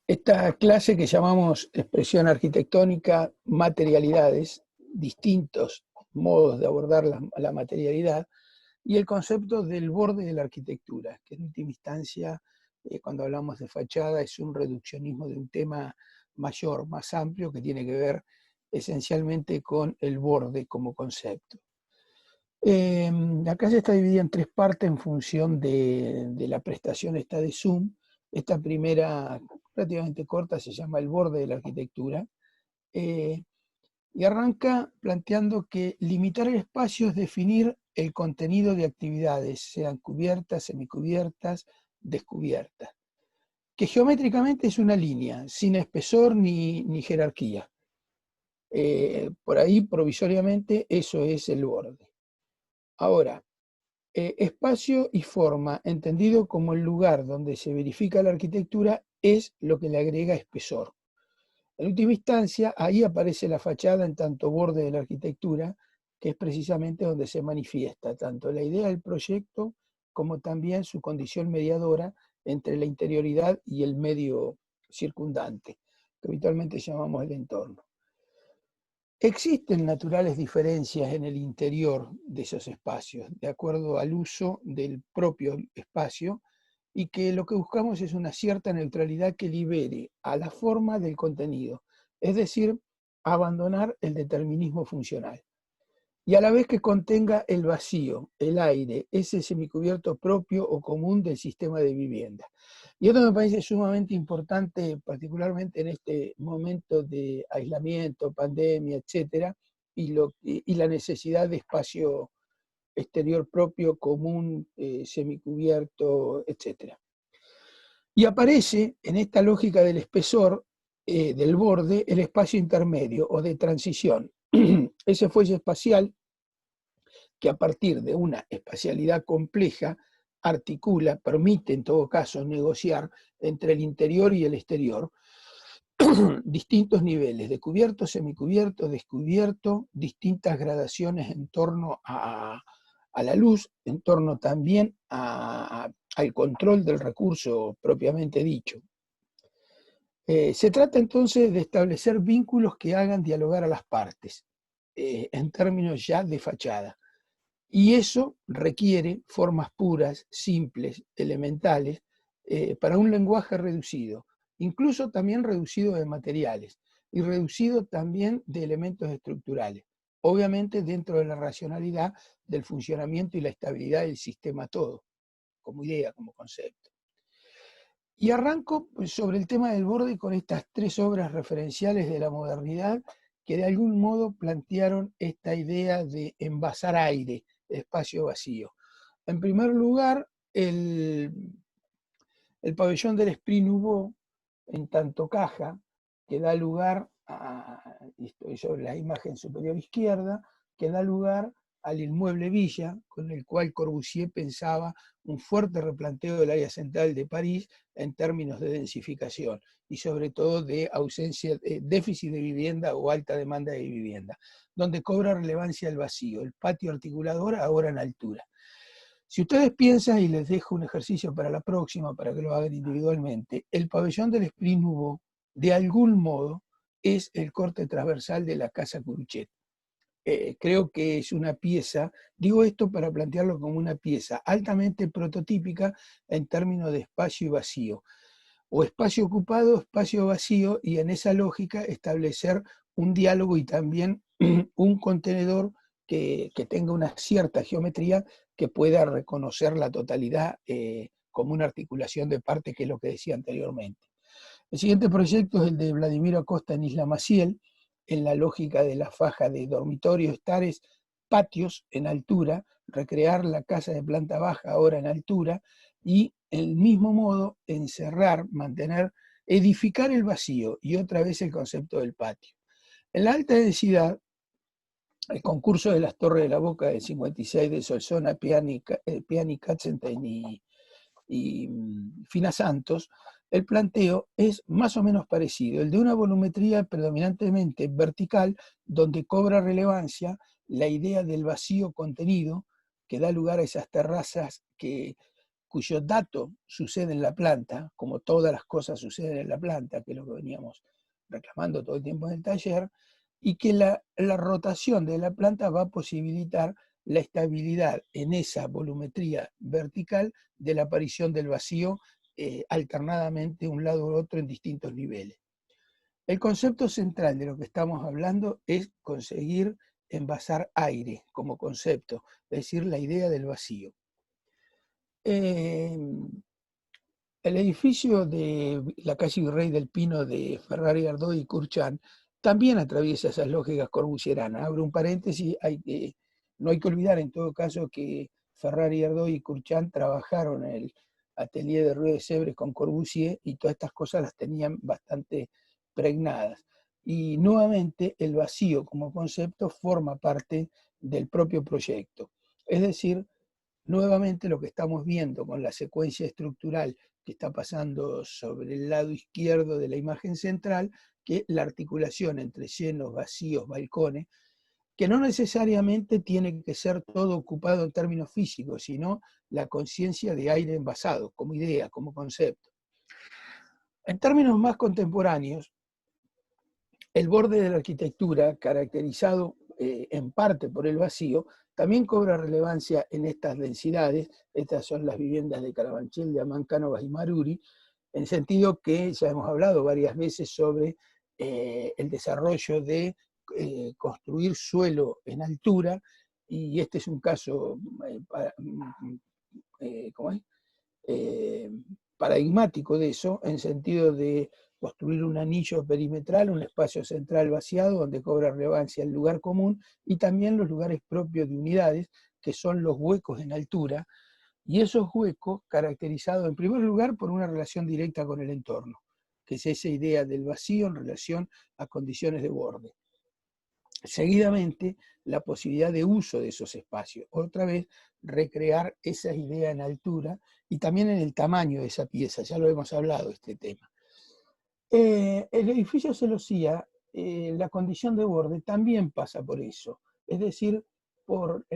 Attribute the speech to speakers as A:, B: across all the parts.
A: Esta clase que llamamos expresión arquitectónica, materialidades, distintos modos de abordar la materialidad, y el concepto del borde de la arquitectura, que en última instancia, cuando hablamos de fachada, es un reduccionismo de un tema mayor, más amplio, que tiene que ver esencialmente con el borde como concepto. La clase está dividida en tres partes en función de la prestación esta de Zoom. Esta primera, relativamente corta, se llama El borde de la arquitectura, eh, y arranca planteando que limitar el espacio es definir el contenido de actividades, sean cubiertas, semicubiertas, descubiertas, que geométricamente es una línea, sin espesor ni jerarquía. Por ahí, provisoriamente, eso es el borde. Ahora, espacio y forma, entendido como el lugar donde se verifica la arquitectura, es lo que le agrega espesor. En última instancia, ahí aparece la fachada en tanto borde de la arquitectura, que es precisamente donde se manifiesta tanto la idea del proyecto como también su condición mediadora entre la interioridad y el medio circundante, que habitualmente llamamos el entorno. Existen naturales diferencias en el interior de esos espacios, de acuerdo al uso del propio espacio, y que lo que buscamos es una cierta neutralidad que libere a la forma del contenido, es decir, abandonar el determinismo funcional, y a la vez que contenga el vacío, el aire, ese semicubierto propio o común del sistema de vivienda. Y esto me parece sumamente importante, particularmente en este momento de aislamiento, pandemia, etcétera, y la necesidad de espacio exterior propio, común, semicubierto, etcétera. Y aparece en esta lógica del espesor, del borde, el espacio intermedio o de transición. Ese fuelle espacial que a partir de una espacialidad compleja articula, permite en todo caso negociar entre el interior y el exterior distintos niveles de cubierto, semicubierto, descubierto, distintas gradaciones en torno a la luz, en torno también al control del recurso propiamente dicho. Se trata entonces de establecer vínculos que hagan dialogar a las partes, en términos ya de fachada. Y eso requiere formas puras, simples, elementales, para un lenguaje reducido, incluso también reducido de materiales y reducido también de elementos estructurales, obviamente dentro de la racionalidad del funcionamiento y la estabilidad del sistema todo, como idea, como concepto. Y arranco sobre el tema del borde con estas tres obras referenciales de la modernidad que de algún modo plantearon esta idea de envasar aire, espacio vacío. En primer lugar, el pabellón del Esprit Nouveau, en tanto caja, que da lugar estoy sobre la imagen superior izquierda, que da lugar al inmueble Villa, con el cual Corbusier pensaba un fuerte replanteo del área central de París en términos de densificación y sobre todo de ausencia, déficit de vivienda o alta demanda de vivienda, donde cobra relevancia el vacío, el patio articulador ahora en altura. Si ustedes piensan, y les dejo un ejercicio para la próxima, para que lo hagan individualmente, el pabellón del Esprit Nouveau, de algún modo, es el corte transversal de la Casa Curuchet. Creo que es una pieza, digo esto para plantearlo como una pieza altamente prototípica en términos de espacio y vacío, o espacio ocupado, espacio vacío, y en esa lógica establecer un diálogo y también un contenedor que tenga una cierta geometría que pueda reconocer la totalidad como una articulación de parte, que es lo que decía anteriormente. El siguiente proyecto es el de Vladimiro Acosta en Isla Maciel, en la lógica de la faja de dormitorios, estares, patios en altura, recrear la casa de planta baja ahora en altura, y el mismo modo encerrar, mantener, edificar el vacío, y otra vez el concepto del patio. En la alta densidad, el concurso de las Torres de la Boca del 56 de Solsona, Piani, Katzenstein y Fina Santos, el planteo es más o menos parecido, el de una volumetría predominantemente vertical, donde cobra relevancia la idea del vacío contenido, que da lugar a esas terrazas que cuyo dato sucede en la planta, como todas las cosas suceden en la planta, que es lo que veníamos reclamando todo el tiempo en el taller, y que la rotación de la planta va a posibilitar la estabilidad en esa volumetría vertical de la aparición del vacío alternadamente un lado u otro en distintos niveles. El concepto central de lo que estamos hablando es conseguir envasar aire como concepto, es decir, la idea del vacío. El edificio de la calle Virrey del Pino de Ferrari Ardó y Curchán también atraviesa esas lógicas corbusieranas. Abro un paréntesis, no hay que olvidar en todo caso que Ferrari Ardó y Curchán trabajaron en el atelier de Rue de Sèvres con Corbusier y todas estas cosas las tenían bastante pregnadas. Y nuevamente el vacío como concepto forma parte del propio proyecto. Es decir, nuevamente lo que estamos viendo con la secuencia estructural que está pasando sobre el lado izquierdo de la imagen central, que la articulación entre llenos, vacíos, balcones, que no necesariamente tiene que ser todo ocupado en términos físicos, sino la conciencia de aire envasado, como idea, como concepto. En términos más contemporáneos, el borde de la arquitectura, caracterizado en parte por el vacío, también cobra relevancia en estas densidades. Estas son las viviendas de Carabanchel, de Amán, Cánovas y Maruri, en el sentido que ya hemos hablado varias veces sobre el desarrollo de construir suelo en altura, y este es un caso ¿cómo es? Paradigmático de eso, en sentido de construir un anillo perimetral, un espacio central vaciado donde cobra relevancia el lugar común y también los lugares propios de unidades, que son los huecos en altura, y esos huecos caracterizados en primer lugar por una relación directa con el entorno, que es esa idea del vacío en relación a condiciones de borde. Seguidamente, la posibilidad de uso de esos espacios. Otra vez, recrear esa idea en altura y también en el tamaño de esa pieza. Ya lo hemos hablado, este tema. El edificio Celosía, la condición de borde también pasa por eso. Es decir, por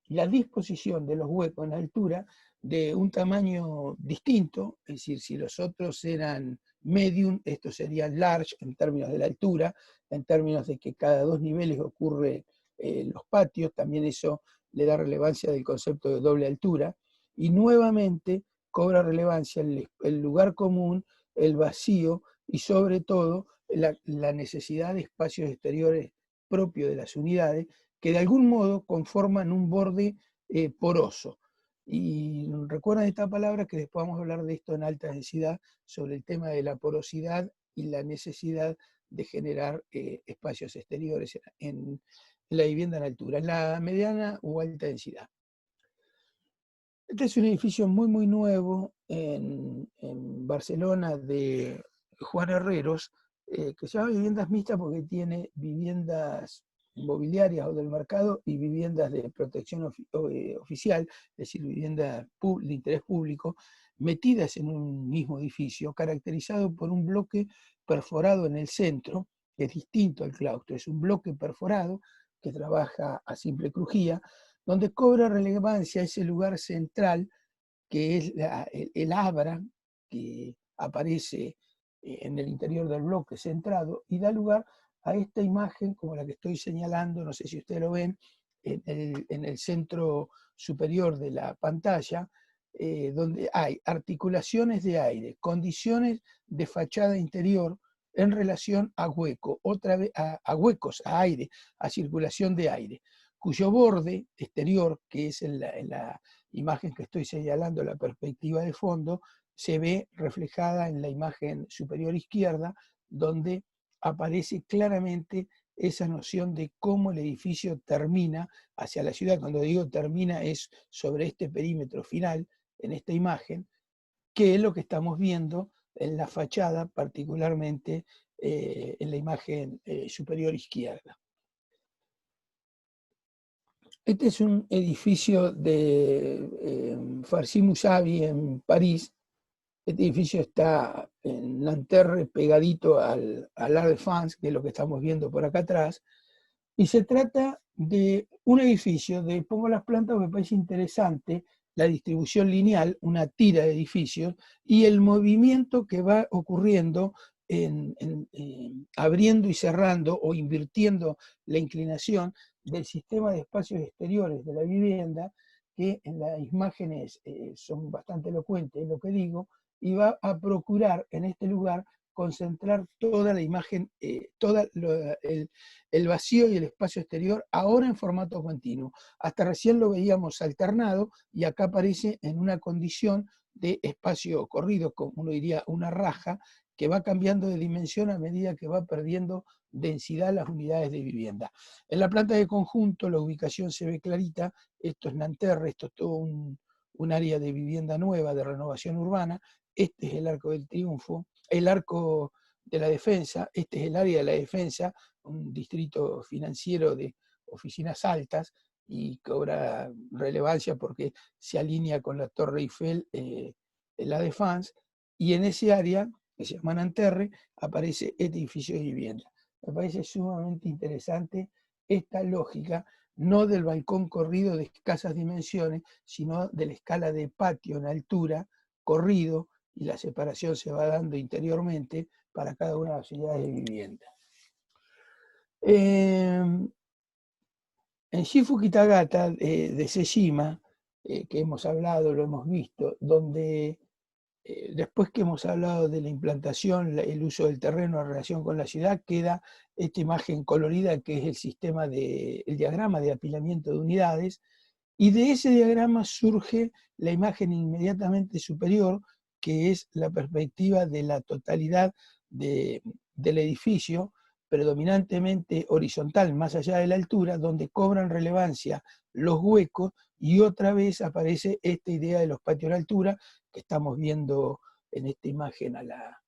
A: la disposición de los huecos en altura de un tamaño distinto. Es decir, si los otros eran medium, estos serían large en términos de la altura, en términos de que cada 2 niveles ocurre los patios, también eso le da relevancia del concepto de doble altura, y nuevamente cobra relevancia el lugar común, el vacío y sobre todo la necesidad de espacios exteriores propios de las unidades que de algún modo conforman un borde poroso. Y recuerden esta palabra, que después vamos a hablar de esto en alta densidad, sobre el tema de la porosidad y la necesidad de generar espacios exteriores en la vivienda en altura, en la mediana o alta densidad. Este es un edificio muy nuevo en Barcelona de Juan Herreros, que se llama Viviendas Mixtas porque tiene viviendas inmobiliarias o del mercado y viviendas de protección oficial, es decir, viviendas de interés público, metidas en un mismo edificio, caracterizado por un bloque perforado en el centro, que es distinto al claustro, es un bloque perforado que trabaja a simple crujía, donde cobra relevancia ese lugar central que es el abra que aparece en el interior del bloque centrado y da lugar a esta imagen como la que estoy señalando, no sé si ustedes lo ven, en el centro superior de la pantalla, donde hay articulaciones de aire, condiciones de fachada interior en relación a hueco, otra vez a huecos, a aire, a circulación de aire, cuyo borde exterior, que es en la imagen que estoy señalando, la perspectiva de fondo, se ve reflejada en la imagen superior izquierda, donde aparece claramente esa noción de cómo el edificio termina hacia la ciudad. Cuando digo termina es sobre este perímetro final, en esta imagen, que es lo que estamos viendo en la fachada, particularmente en la imagen superior izquierda. Este es un edificio de Farcy Mousavi en París. Este edificio está en Nanterre, pegadito al Arc de France, que es lo que estamos viendo por acá atrás, y se trata de un edificio pongo las plantas porque me parece interesante, la distribución lineal, una tira de edificios, y el movimiento que va ocurriendo abriendo y cerrando o invirtiendo la inclinación del sistema de espacios exteriores de la vivienda, que en las imágenes son bastante elocuentes lo que digo, y va a procurar en este lugar concentrar toda la imagen, el vacío y el espacio exterior, ahora en formato continuo. Hasta recién lo veíamos alternado y acá aparece en una condición de espacio corrido, como uno diría una raja, que va cambiando de dimensión a medida que va perdiendo densidad las unidades de vivienda. En la planta de conjunto la ubicación se ve clarita, esto es Nanterre, esto es todo un área de vivienda nueva, de renovación urbana, este es el Arco del Triunfo, el Arco de la Defensa, este es el área de la Defensa, un distrito financiero de oficinas altas y cobra relevancia porque se alinea con la Torre Eiffel, la Défense, y en ese área, que se llama Nanterre, aparece este edificio de vivienda. Me parece sumamente interesante esta lógica, no del balcón corrido de escasas dimensiones, sino de la escala de patio en altura, corrido, y la separación se va dando interiormente para cada una de las unidades de vivienda. En Shifu Kitagata de Sejima, que hemos hablado, lo hemos visto, donde después que hemos hablado de la implantación, el uso del terreno en relación con la ciudad, queda esta imagen colorida que es el sistema el diagrama de apilamiento de unidades, y de ese diagrama surge la imagen inmediatamente superior, que es la perspectiva de la totalidad del edificio, predominantemente horizontal, más allá de la altura, donde cobran relevancia los huecos, y otra vez aparece esta idea de los patios de altura, que estamos viendo en esta imagen a la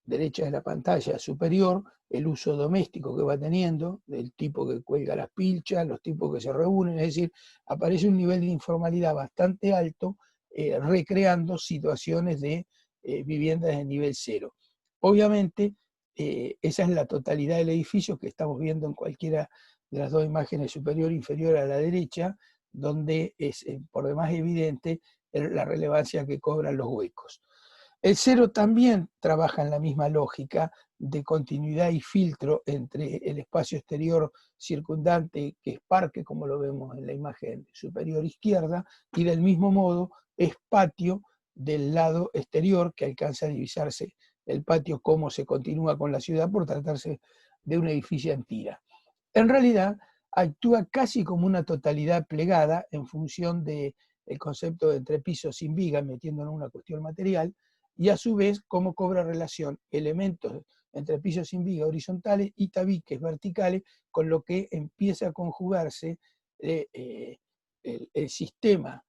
A: derecha de la pantalla superior, el uso doméstico que va teniendo, del tipo que cuelga las pilchas, los tipos que se reúnen, es decir, aparece un nivel de informalidad bastante alto, recreando situaciones de viviendas de nivel cero. Obviamente, esa es la totalidad del edificio que estamos viendo en cualquiera de las dos imágenes, superior e inferior a la derecha, donde es por demás evidente la relevancia que cobran los huecos. El cero también trabaja en la misma lógica de continuidad y filtro entre el espacio exterior circundante, que es parque, como lo vemos en la imagen superior izquierda, y del mismo modo es patio del lado exterior, que alcanza a divisarse el patio como se continúa con la ciudad por tratarse de un edificio en tira. En realidad, actúa casi como una totalidad plegada en función del concepto de entrepiso sin viga, metiéndonos en una cuestión material, y a su vez cómo cobra relación elementos entre pisos sin viga horizontales y tabiques verticales, con lo que empieza a conjugarse el sistema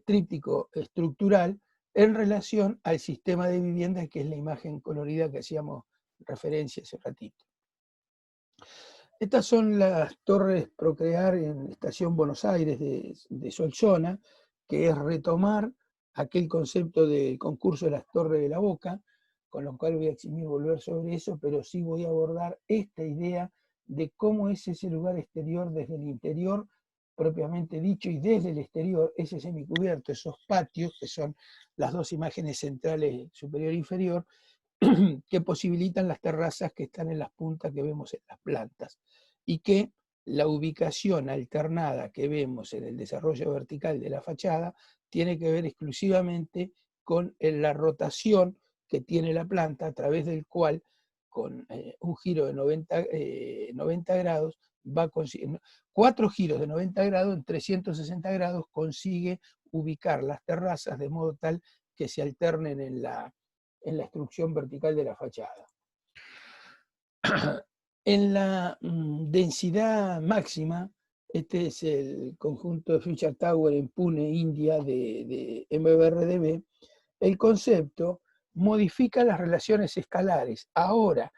A: tríptico estructural en relación al sistema de vivienda, que es la imagen colorida que hacíamos referencia hace ratito. Estas son las torres Procrear en Estación Buenos Aires de Solsona, que es retomar aquel concepto del concurso de las Torres de la Boca, con lo cual voy a eximir volver sobre eso, pero sí voy a abordar esta idea de cómo es ese lugar exterior desde el interior, propiamente dicho, y desde el exterior, ese semicubierto, esos patios, que son las dos imágenes centrales superior e inferior, que posibilitan las terrazas que están en las puntas que vemos en las plantas, y que la ubicación alternada que vemos en el desarrollo vertical de la fachada tiene que ver exclusivamente con la rotación que tiene la planta, a través del cual, con un giro de 90 grados, va consiguiendo 4 giros de 90 grados en 360 grados, consigue ubicar las terrazas de modo tal que se alternen en la instrucción vertical de la fachada. En la densidad máxima, este es el conjunto de Future Tower en Pune, India, de MBRDB, el concepto modifica las relaciones escalares. Ahora,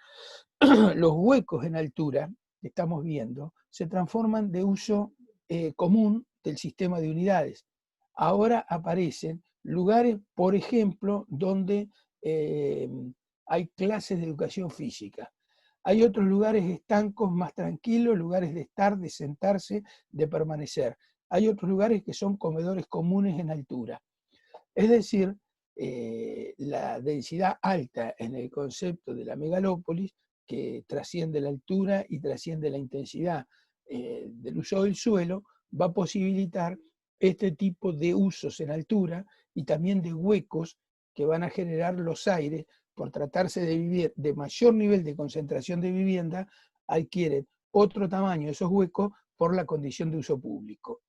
A: los huecos en altura que estamos viendo se transforman de uso común del sistema de unidades. Ahora aparecen lugares, por ejemplo, donde hay clases de educación física. Hay otros lugares estancos, más tranquilos, lugares de estar, de sentarse, de permanecer. hay otros lugares que son comedores comunes en altura. Es decir, la densidad alta en el concepto de la megalópolis, que trasciende la altura y trasciende la intensidad del uso del suelo, va a posibilitar este tipo de usos en altura y también de huecos que van a generar los aires. Por tratarse de vivir de mayor nivel de concentración de vivienda, adquieren otro tamaño esos huecos por la condición de uso público.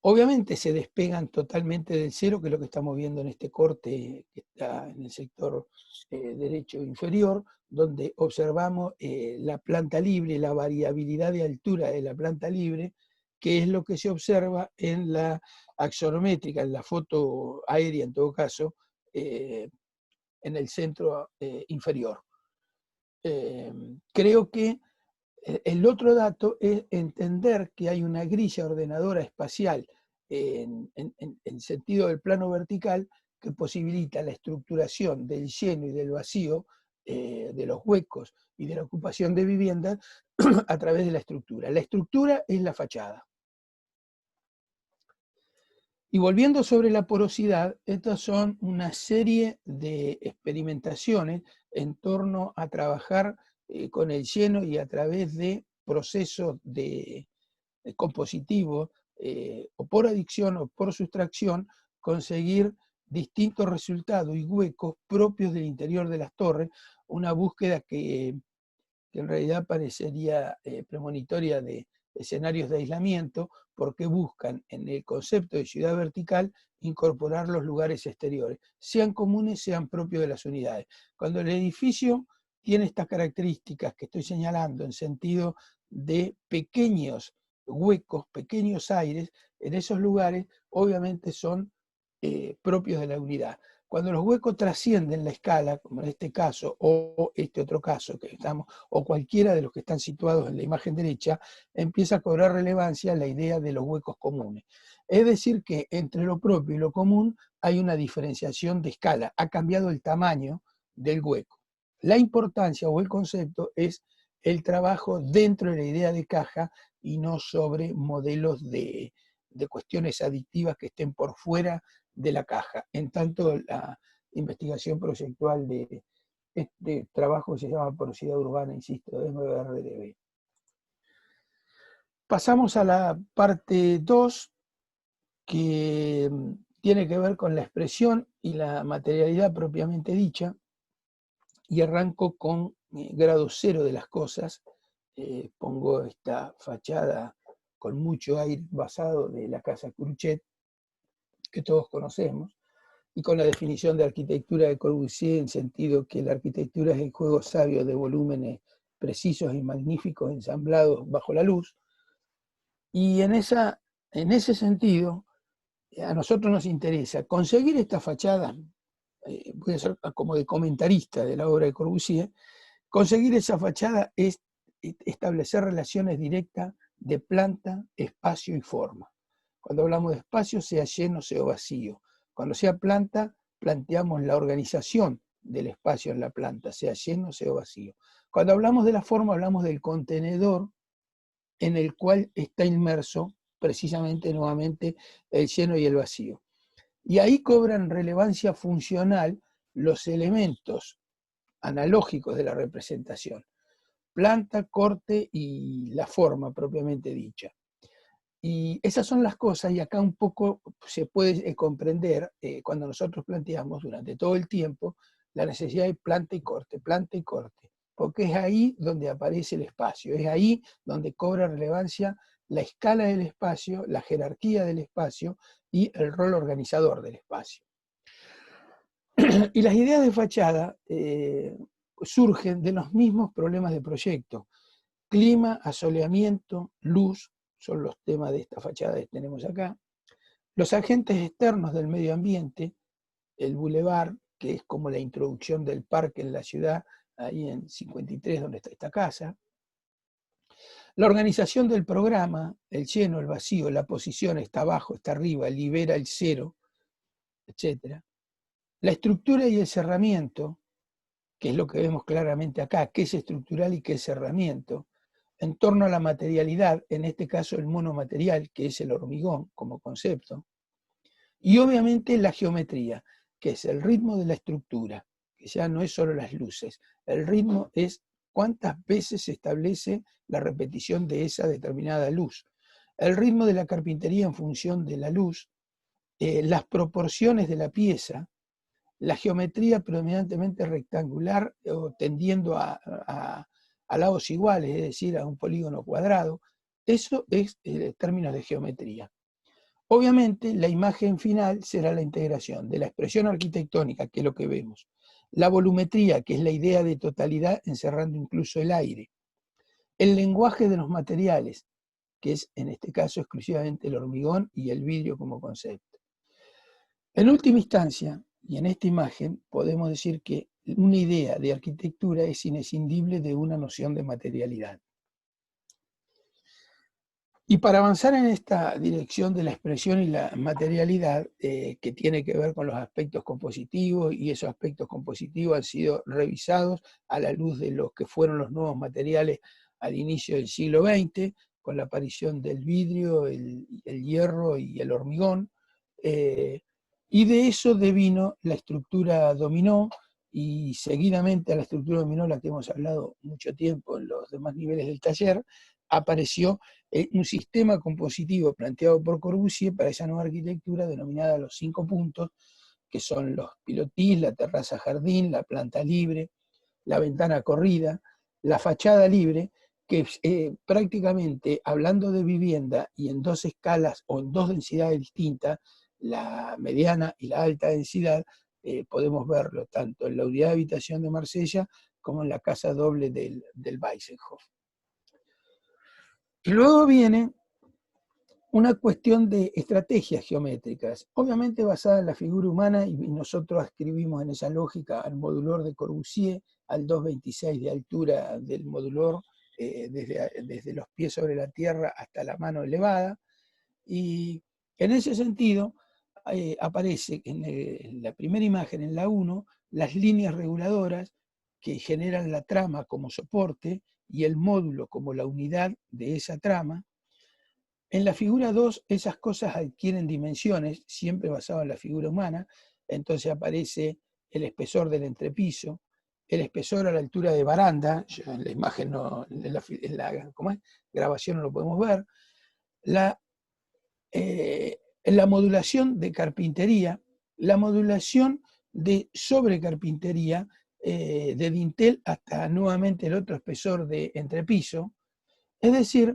A: Obviamente se despegan totalmente del cero, que es lo que estamos viendo en este corte que está en el sector derecho inferior, donde observamos la planta libre, la variabilidad de altura de la planta libre, que es lo que se observa en la axonométrica, en la foto aérea en todo caso, en el centro inferior. Creo que el otro dato es entender que hay una grilla ordenadora espacial en sentido del plano vertical que posibilita la estructuración del lleno y del vacío, de los huecos y de la ocupación de viviendas a través de la estructura. La estructura es la fachada. Y volviendo sobre la porosidad, estas son una serie de experimentaciones en torno a trabajar con el lleno y a través de procesos de compositivos, o por adicción o por sustracción, conseguir distintos resultados y huecos propios del interior de las torres, una búsqueda que en realidad parecería premonitoria de escenarios de aislamiento, porque buscan en el concepto de ciudad vertical incorporar los lugares exteriores, sean comunes, sean propios de las unidades. Cuando el edificio tiene estas características que estoy señalando en sentido de pequeños huecos, pequeños aires, en esos lugares obviamente son propios de la unidad. Cuando los huecos trascienden la escala, como en este caso, o este otro caso que estamos, o cualquiera de los que están situados en la imagen derecha, empieza a cobrar relevancia la idea de los huecos comunes. Es decir, que entre lo propio y lo común hay una diferenciación de escala, ha cambiado el tamaño del hueco. La importancia o el concepto es el trabajo dentro de la idea de caja y no sobre modelos de cuestiones adictivas que estén por fuera de la caja. En tanto, la investigación proyectual de este trabajo se llama Porosidad Urbana, insisto, de MBRDB. Pasamos a la parte 2, que tiene que ver con la expresión y la materialidad propiamente dicha, y arranco con grado 0 de las cosas. Pongo esta fachada con mucho aire basado de la casa Cruchet, que todos conocemos, y con la definición de arquitectura de Corbusier, en sentido que la arquitectura es el juego sabio de volúmenes precisos y magníficos ensamblados bajo la luz. Y en ese sentido, a nosotros nos interesa conseguir esta fachada, voy a ser como de comentarista de la obra de Corbusier, conseguir esa fachada es establecer relaciones directas de planta, espacio y forma. Cuando hablamos de espacio, sea lleno, sea vacío. Cuando sea planta, planteamos la organización del espacio en la planta, sea lleno, sea vacío. Cuando hablamos de la forma, hablamos del contenedor en el cual está inmerso precisamente nuevamente el lleno y el vacío. Y ahí cobran relevancia funcional los elementos analógicos de la representación: planta, corte y la forma propiamente dicha. Y esas son las cosas, y acá un poco se puede comprender cuando nosotros planteamos durante todo el tiempo la necesidad de planta y corte, porque es ahí donde aparece el espacio, es ahí donde cobra relevancia la escala del espacio, la jerarquía del espacio y el rol organizador del espacio. Y las ideas de fachada surgen de los mismos problemas de proyecto. Clima, asoleamiento, luz, son los temas de esta fachada que tenemos acá. Los agentes externos del medio ambiente, el bulevar, que es como la introducción del parque en la ciudad, ahí en 53, donde está esta casa. La organización del programa, el lleno, el vacío, la posición, está abajo, está arriba, libera el cero, etc. La estructura y el cerramiento, que es lo que vemos claramente acá, qué es estructural y qué es cerramiento. en torno a la materialidad, en este caso el monomaterial, que es el hormigón como concepto, y obviamente la geometría, que es el ritmo de la estructura, que ya no es solo las luces, el ritmo es cuántas veces se establece la repetición de esa determinada luz. El ritmo de la carpintería en función de la luz, las proporciones de la pieza, la geometría predominantemente rectangular o tendiendo a lados iguales, es decir, a un polígono cuadrado. Eso es términos de geometría. Obviamente, la imagen final será la integración de la expresión arquitectónica, que es lo que vemos, la volumetría, que es la idea de totalidad encerrando incluso el aire, el lenguaje de los materiales, que es en este caso exclusivamente el hormigón y el vidrio como concepto. En última instancia, y en esta imagen, podemos decir que una idea de arquitectura es inescindible de una noción de materialidad. Y para avanzar en esta dirección de la expresión y la materialidad, que tiene que ver con los aspectos compositivos, y esos aspectos compositivos han sido revisados a la luz de los que fueron los nuevos materiales al inicio del siglo XX, con la aparición del vidrio, el hierro y el hormigón, y de eso devino la estructura dominó, y seguidamente a la estructura dominó, la que hemos hablado mucho tiempo en los demás niveles del taller, apareció un sistema compositivo planteado por Corbusier para esa nueva arquitectura denominada los 5 puntos, que son los pilotis, la terraza jardín, la planta libre, la ventana corrida, la fachada libre, que prácticamente hablando de vivienda y en dos escalas o en dos densidades distintas, la mediana y la alta densidad, podemos verlo tanto en la unidad de habitación de Marsella como en la casa doble del Weissenhof. Y luego viene una cuestión de estrategias geométricas, obviamente basada en la figura humana, y nosotros escribimos en esa lógica al modulor de Corbusier, al 2,26 de altura del modulor, desde los pies sobre la tierra hasta la mano elevada, y en ese sentido aparece en la primera imagen, en la 1, las líneas reguladoras que generan la trama como soporte y el módulo como la unidad de esa trama. En la figura 2, esas cosas adquieren dimensiones, siempre basado en la figura humana, entonces aparece el espesor del entrepiso, el espesor a la altura de baranda, en la imagen no, en la ¿cómo es? Grabación no lo podemos ver, en la modulación de carpintería, la modulación de sobrecarpintería, de dintel hasta nuevamente el otro espesor de entrepiso, es decir,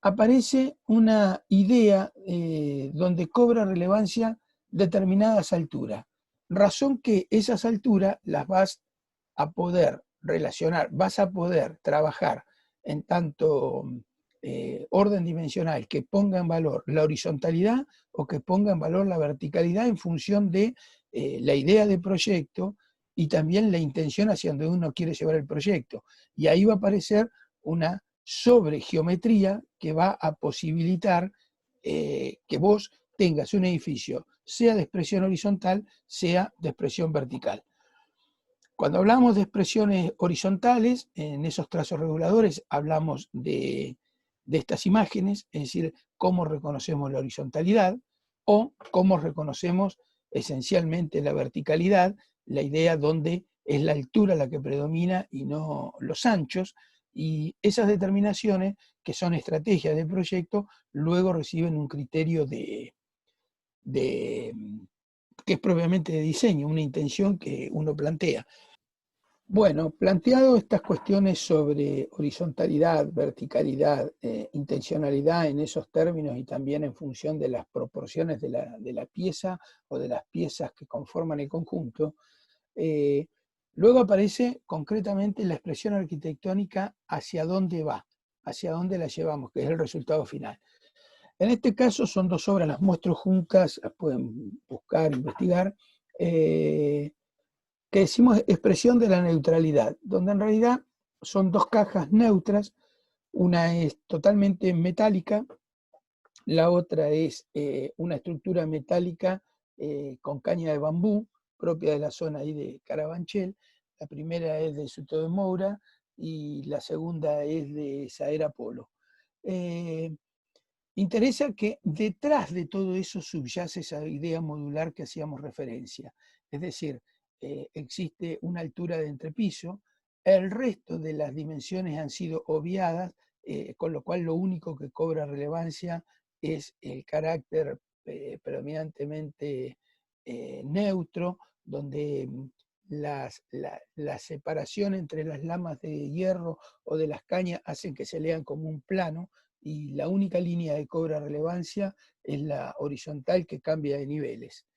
A: aparece una idea donde cobra relevancia determinadas alturas, razón que esas alturas las vas a poder relacionar, vas a poder trabajar en tanto orden dimensional que ponga en valor la horizontalidad o que ponga en valor la verticalidad en función de la idea de proyecto y también la intención hacia donde uno quiere llevar el proyecto. Y ahí va a aparecer una sobre geometría que va a posibilitar que vos tengas un edificio, sea de expresión horizontal, sea de expresión vertical. Cuando hablamos de expresiones horizontales, en esos trazos reguladores hablamos de estas imágenes, es decir, cómo reconocemos la horizontalidad o cómo reconocemos esencialmente la verticalidad, la idea donde es la altura la que predomina y no los anchos, y esas determinaciones, que son estrategias de proyecto, luego reciben un criterio que es propiamente de diseño, una intención que uno plantea. Bueno, planteado estas cuestiones sobre horizontalidad, verticalidad, intencionalidad en esos términos y también en función de las proporciones de la pieza o de las piezas que conforman el conjunto, luego aparece concretamente la expresión arquitectónica hacia dónde va, hacia dónde la llevamos, que es el resultado final. En este caso son dos obras, las muestro juntas, las pueden buscar, investigar, que decimos expresión de la neutralidad, donde en realidad son dos cajas neutras, una es totalmente metálica, la otra es una estructura metálica con caña de bambú, propia de la zona ahí de Carabanchel. La primera es de Soto de Moura, y la segunda es de Saera Polo. Interesa que detrás de todo eso subyace esa idea modular que hacíamos referencia. Es decir, existe una altura de entrepiso, el resto de las dimensiones han sido obviadas, con lo cual lo único que cobra relevancia es el carácter predominantemente neutro, donde la separación entre las lamas de hierro o de las cañas hacen que se lean como un plano, y la única línea que cobra relevancia es la horizontal, que cambia de niveles.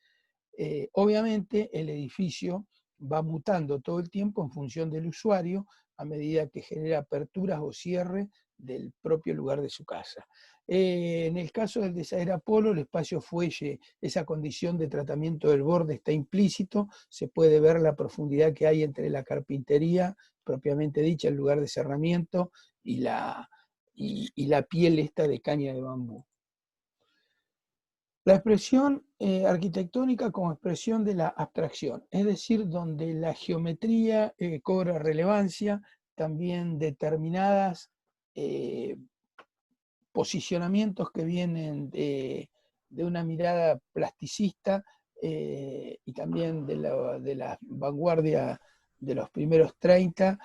A: Obviamente el edificio va mutando todo el tiempo en función del usuario a medida que genera aperturas o cierre del propio lugar de su casa. En el caso del de Saera Polo, el espacio fuelle, esa condición de tratamiento del borde está implícito, se puede ver la profundidad que hay entre la carpintería, propiamente dicha, el lugar de cerramiento, y la piel esta de caña de bambú. La expresión arquitectónica como expresión de la abstracción, es decir, donde la geometría cobra relevancia, también determinadas posicionamientos que vienen de una mirada plasticista y también de la vanguardia de los primeros 30,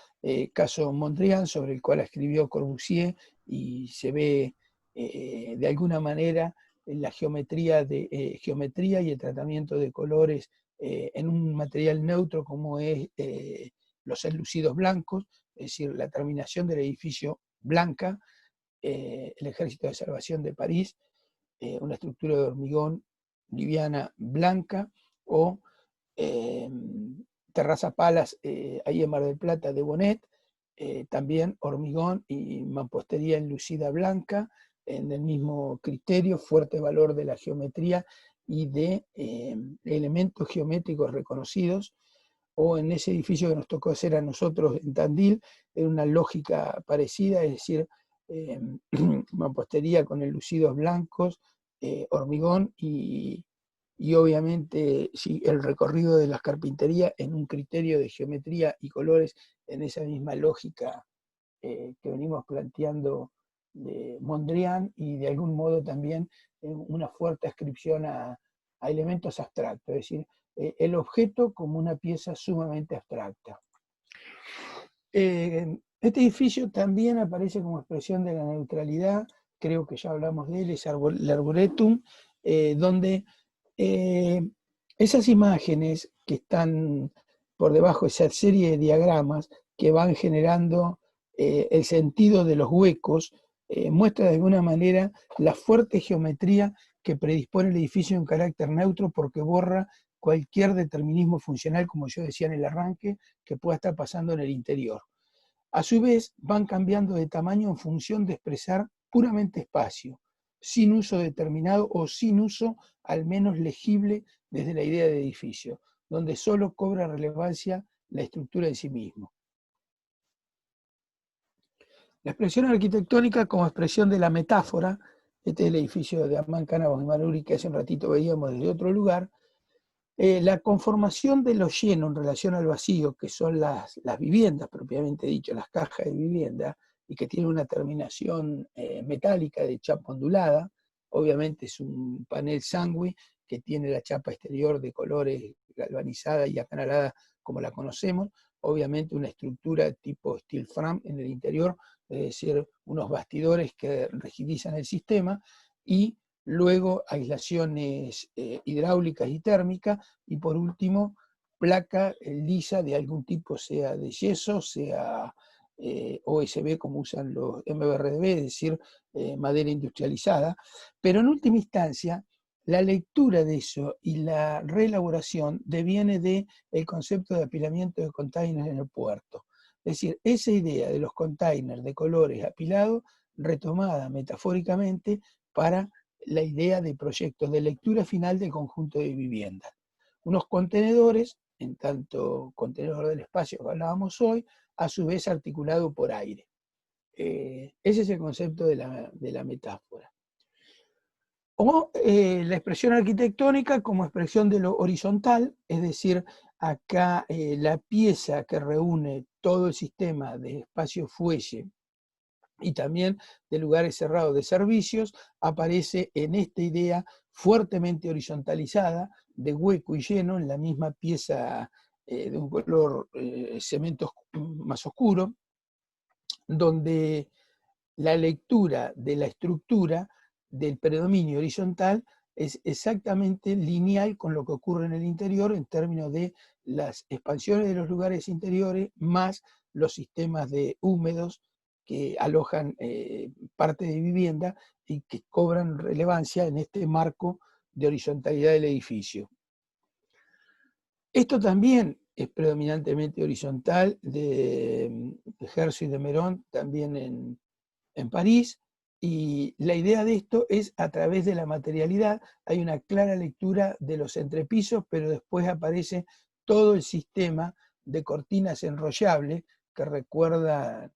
A: caso Mondrian, sobre el cual escribió Corbusier, y se ve de alguna manera la geometría y el tratamiento de colores en un material neutro como es los enlucidos blancos, es decir, la terminación del edificio blanca, el Ejército de Salvación de París, una estructura de hormigón liviana blanca, o Terraza Palas, ahí en Mar del Plata, de Bonet, también hormigón y mampostería enlucida blanca, en el mismo criterio, fuerte valor de la geometría y de elementos geométricos reconocidos. O en ese edificio que nos tocó hacer a nosotros en Tandil, en una lógica parecida, es decir, mampostería con enlucidos blancos, hormigón y obviamente sí, el recorrido de las carpinterías en un criterio de geometría y colores en esa misma lógica que venimos planteando de Mondrian, y de algún modo también una fuerte ascripción a elementos abstractos, es decir, el objeto como una pieza sumamente abstracta. Este edificio también aparece como expresión de la neutralidad, creo que ya hablamos de él, es el Arboretum, donde esas imágenes que están por debajo, esa serie de diagramas que van generando el sentido de los huecos, muestra de alguna manera la fuerte geometría que predispone el edificio en carácter neutro, porque borra cualquier determinismo funcional, como yo decía en el arranque, que pueda estar pasando en el interior. A su vez, van cambiando de tamaño en función de expresar puramente espacio, sin uso determinado o sin uso al menos legible desde la idea de edificio, donde solo cobra relevancia la estructura en sí mismo. La expresión arquitectónica como expresión de la metáfora, este es el edificio de Amán, Cánovas y Maruri que hace un ratito veíamos desde otro lugar. La conformación de lo lleno en relación al vacío, que son las viviendas propiamente dicho, las cajas de vivienda, y que tiene una terminación metálica de chapa ondulada, obviamente es un panel sangüe que tiene la chapa exterior de colores galvanizada y acanalada como la conocemos, obviamente una estructura tipo steel frame en el interior, es decir, unos bastidores que rigidizan el sistema, y luego aislaciones hidráulicas y térmicas, y por último placa lisa de algún tipo, sea de yeso, sea OSB como usan los MBRDB, es decir, madera industrializada. Pero en última instancia, la lectura de eso y la reelaboración deviene del concepto de apilamiento de containers en el puerto. Es decir, esa idea de los containers de colores apilados, retomada metafóricamente para la idea de proyectos de lectura final del conjunto de viviendas. Unos contenedores, en tanto contenedor del espacio que hablábamos hoy, a su vez articulado por aire. Ese es el concepto de la metáfora. O la expresión arquitectónica como expresión de lo horizontal, es decir, Acá la pieza que reúne todo el sistema de espacio fuelle y también de lugares cerrados de servicios, aparece en esta idea fuertemente horizontalizada, de hueco y lleno, en la misma pieza de un color cemento más oscuro, donde la lectura de la estructura del predominio horizontal es exactamente lineal con lo que ocurre en el interior en términos de las expansiones de los lugares interiores más los sistemas de húmedos que alojan parte de vivienda y que cobran relevancia en este marco de horizontalidad del edificio. Esto también es predominantemente horizontal de Herzog y de Meuron, también en París, y la idea de esto es a través de la materialidad. Hay una clara lectura de los entrepisos, pero después aparece todo el sistema de cortinas enrollables que recuerda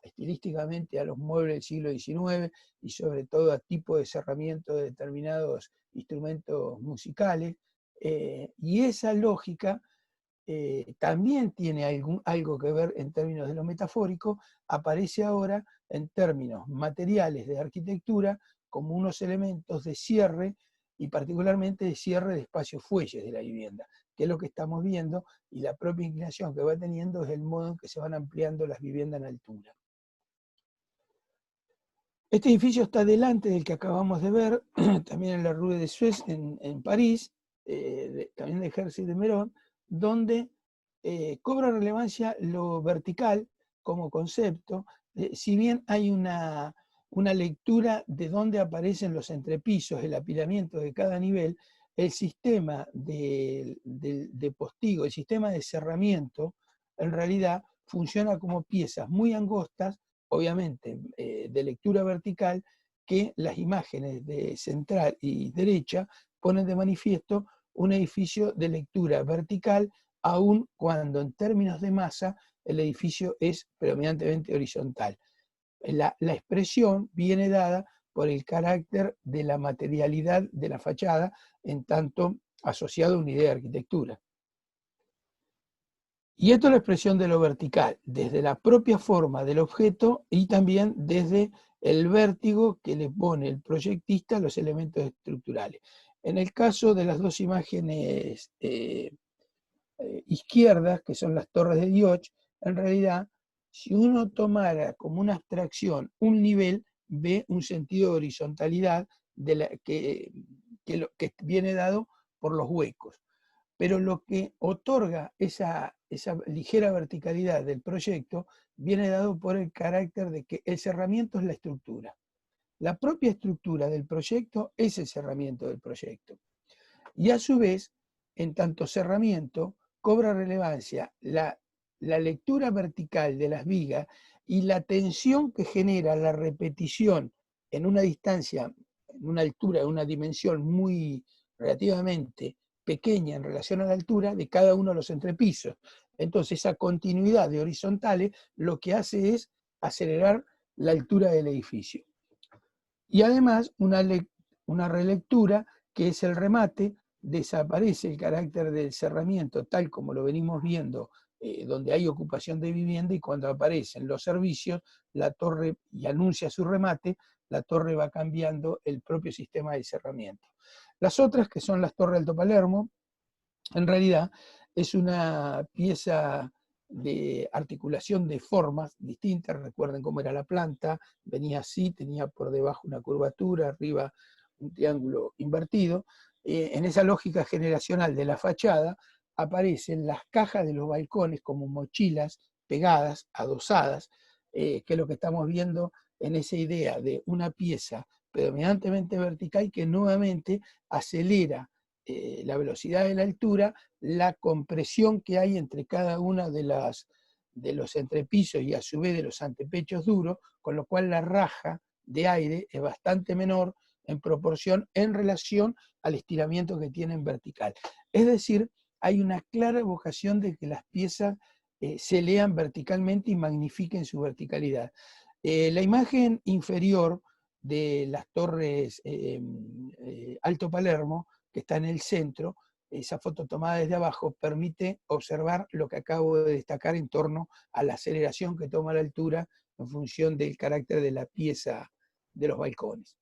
A: estilísticamente a los muebles del siglo XIX y sobre todo a tipo de cerramiento de determinados instrumentos musicales. Y esa lógica también tiene algo que ver en términos de lo metafórico, aparece ahora en términos materiales de arquitectura como unos elementos de cierre y particularmente de cierre de espacios fuelles de la vivienda, que es lo que estamos viendo, y la propia inclinación que va teniendo es el modo en que se van ampliando las viviendas en altura. Este edificio está delante del que acabamos de ver, también en la Rue de Suez, en París, también de Herzog y de Meuron, donde cobra relevancia lo vertical como concepto, si bien hay una lectura de dónde aparecen los entrepisos, el apilamiento de cada nivel, el sistema de postigo, el sistema de cerramiento, en realidad funciona como piezas muy angostas, obviamente de lectura vertical, que las imágenes de central y derecha ponen de manifiesto un edificio de lectura vertical, aun cuando en términos de masa el edificio es predominantemente horizontal. La expresión viene dada por el carácter de la materialidad de la fachada, en tanto asociado a una idea de arquitectura. Y esto es la expresión de lo vertical, desde la propia forma del objeto y también desde el vértigo que le pone el proyectista a los elementos estructurales. En el caso de las dos imágenes izquierdas, que son las torres de Dioch, en realidad, si uno tomara como una abstracción un nivel, ve un sentido de horizontalidad que viene dado por los huecos. Pero lo que otorga esa ligera verticalidad del proyecto viene dado por el carácter de que el cerramiento es la estructura. La propia estructura del proyecto es el cerramiento del proyecto. Y a su vez, en tanto cerramiento, cobra relevancia la lectura vertical de las vigas y la tensión que genera la repetición en una distancia, en una altura, en una dimensión muy relativamente pequeña en relación a la altura de cada uno de los entrepisos. Entonces, esa continuidad de horizontales lo que hace es acelerar la altura del edificio. Y además, una relectura que es el remate, desaparece el carácter del cerramiento tal como lo venimos viendo, donde hay ocupación de vivienda, y cuando aparecen los servicios, la torre y anuncia su remate, la torre va cambiando el propio sistema de cerramiento. Las otras, que son las torres Alto Palermo, en realidad es una pieza de articulación de formas distintas. Recuerden cómo era la planta, venía así, tenía por debajo una curvatura, arriba un triángulo invertido. En esa lógica generacional de la fachada aparecen las cajas de los balcones como mochilas pegadas, adosadas, que es lo que estamos viendo en esa idea de una pieza predominantemente vertical que nuevamente acelera la velocidad de la altura, la compresión que hay entre cada una de los entrepisos y a su vez de los antepechos duros, con lo cual la raja de aire es bastante menor en proporción en relación al estiramiento que tiene en vertical. Es decir, hay una clara vocación de que las piezas se lean verticalmente y magnifiquen su verticalidad. La imagen inferior de las torres Alto Palermo, que está en el centro, esa foto tomada desde abajo permite observar lo que acabo de destacar en torno a la aceleración que toma la altura en función del carácter de la pieza de los balcones.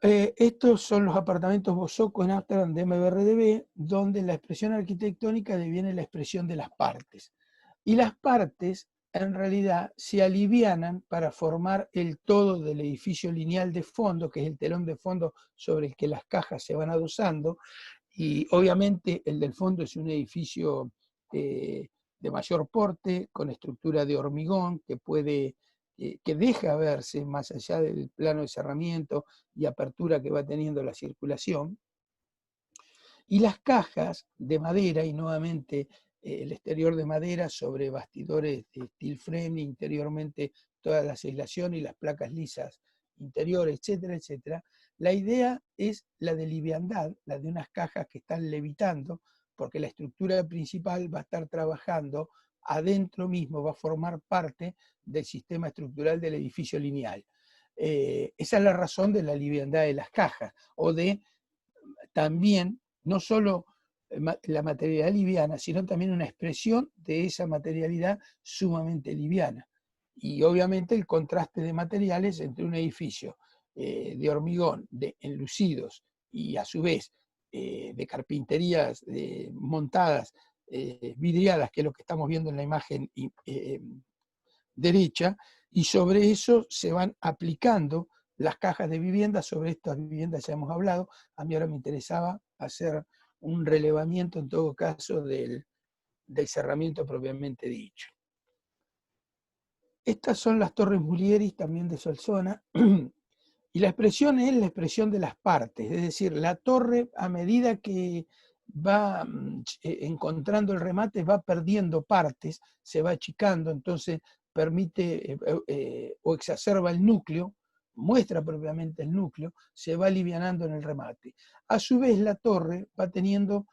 A: Estos son los apartamentos Bosocco en Ámsterdam de MBRDB, donde la expresión arquitectónica deviene la expresión de las partes. Y las partes, en realidad, se alivianan para formar el todo del edificio lineal de fondo, que es el telón de fondo sobre el que las cajas se van adosando. Y obviamente el del fondo es un edificio de mayor porte, con estructura de hormigón, que deja verse más allá del plano de cerramiento y apertura que va teniendo la circulación. Y las cajas de madera, y nuevamente el exterior de madera sobre bastidores de steel frame, interiormente toda la aislación y las placas lisas interiores, etcétera, etcétera. La idea es la de liviandad, la de unas cajas que están levitando, porque la estructura principal va a estar trabajando adentro mismo, va a formar parte del sistema estructural del edificio lineal. Esa es la razón de la liviandad de las cajas, o de también no solo la materialidad liviana, sino también una expresión de esa materialidad sumamente liviana. Y obviamente el contraste de materiales entre un edificio de hormigón, de enlucidos, y a su vez de carpinterías montadas, vidriadas, que es lo que estamos viendo en la imagen derecha, y sobre eso se van aplicando las cajas de vivienda. Sobre estas viviendas ya hemos hablado. A mí ahora me interesaba hacer un relevamiento, en todo caso, del cerramiento propiamente dicho. Estas son las torres Mulieris, también de Solsona, y la expresión es la expresión de las partes, es decir, la torre, a medida que va encontrando el remate, va perdiendo partes, se va achicando, entonces permite o exacerba el núcleo, muestra propiamente el núcleo, se va alivianando en el remate. A su vez, la torre va teniendo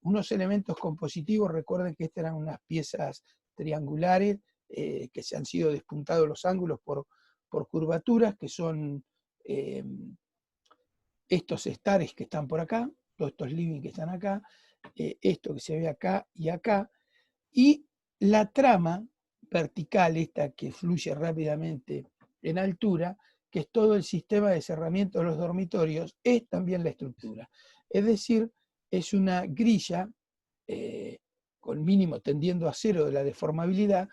A: unos elementos compositivos. Recuerden que estas eran unas piezas triangulares que se han sido despuntados los ángulos por curvaturas, que son estos estares que están por acá, todos estos living que están acá, esto que se ve acá y acá, y la trama vertical, esta que fluye rápidamente en altura, que es todo el sistema de cerramiento de los dormitorios, es también la estructura. Es decir, es una grilla con mínimo tendiendo a cero de la deformabilidad,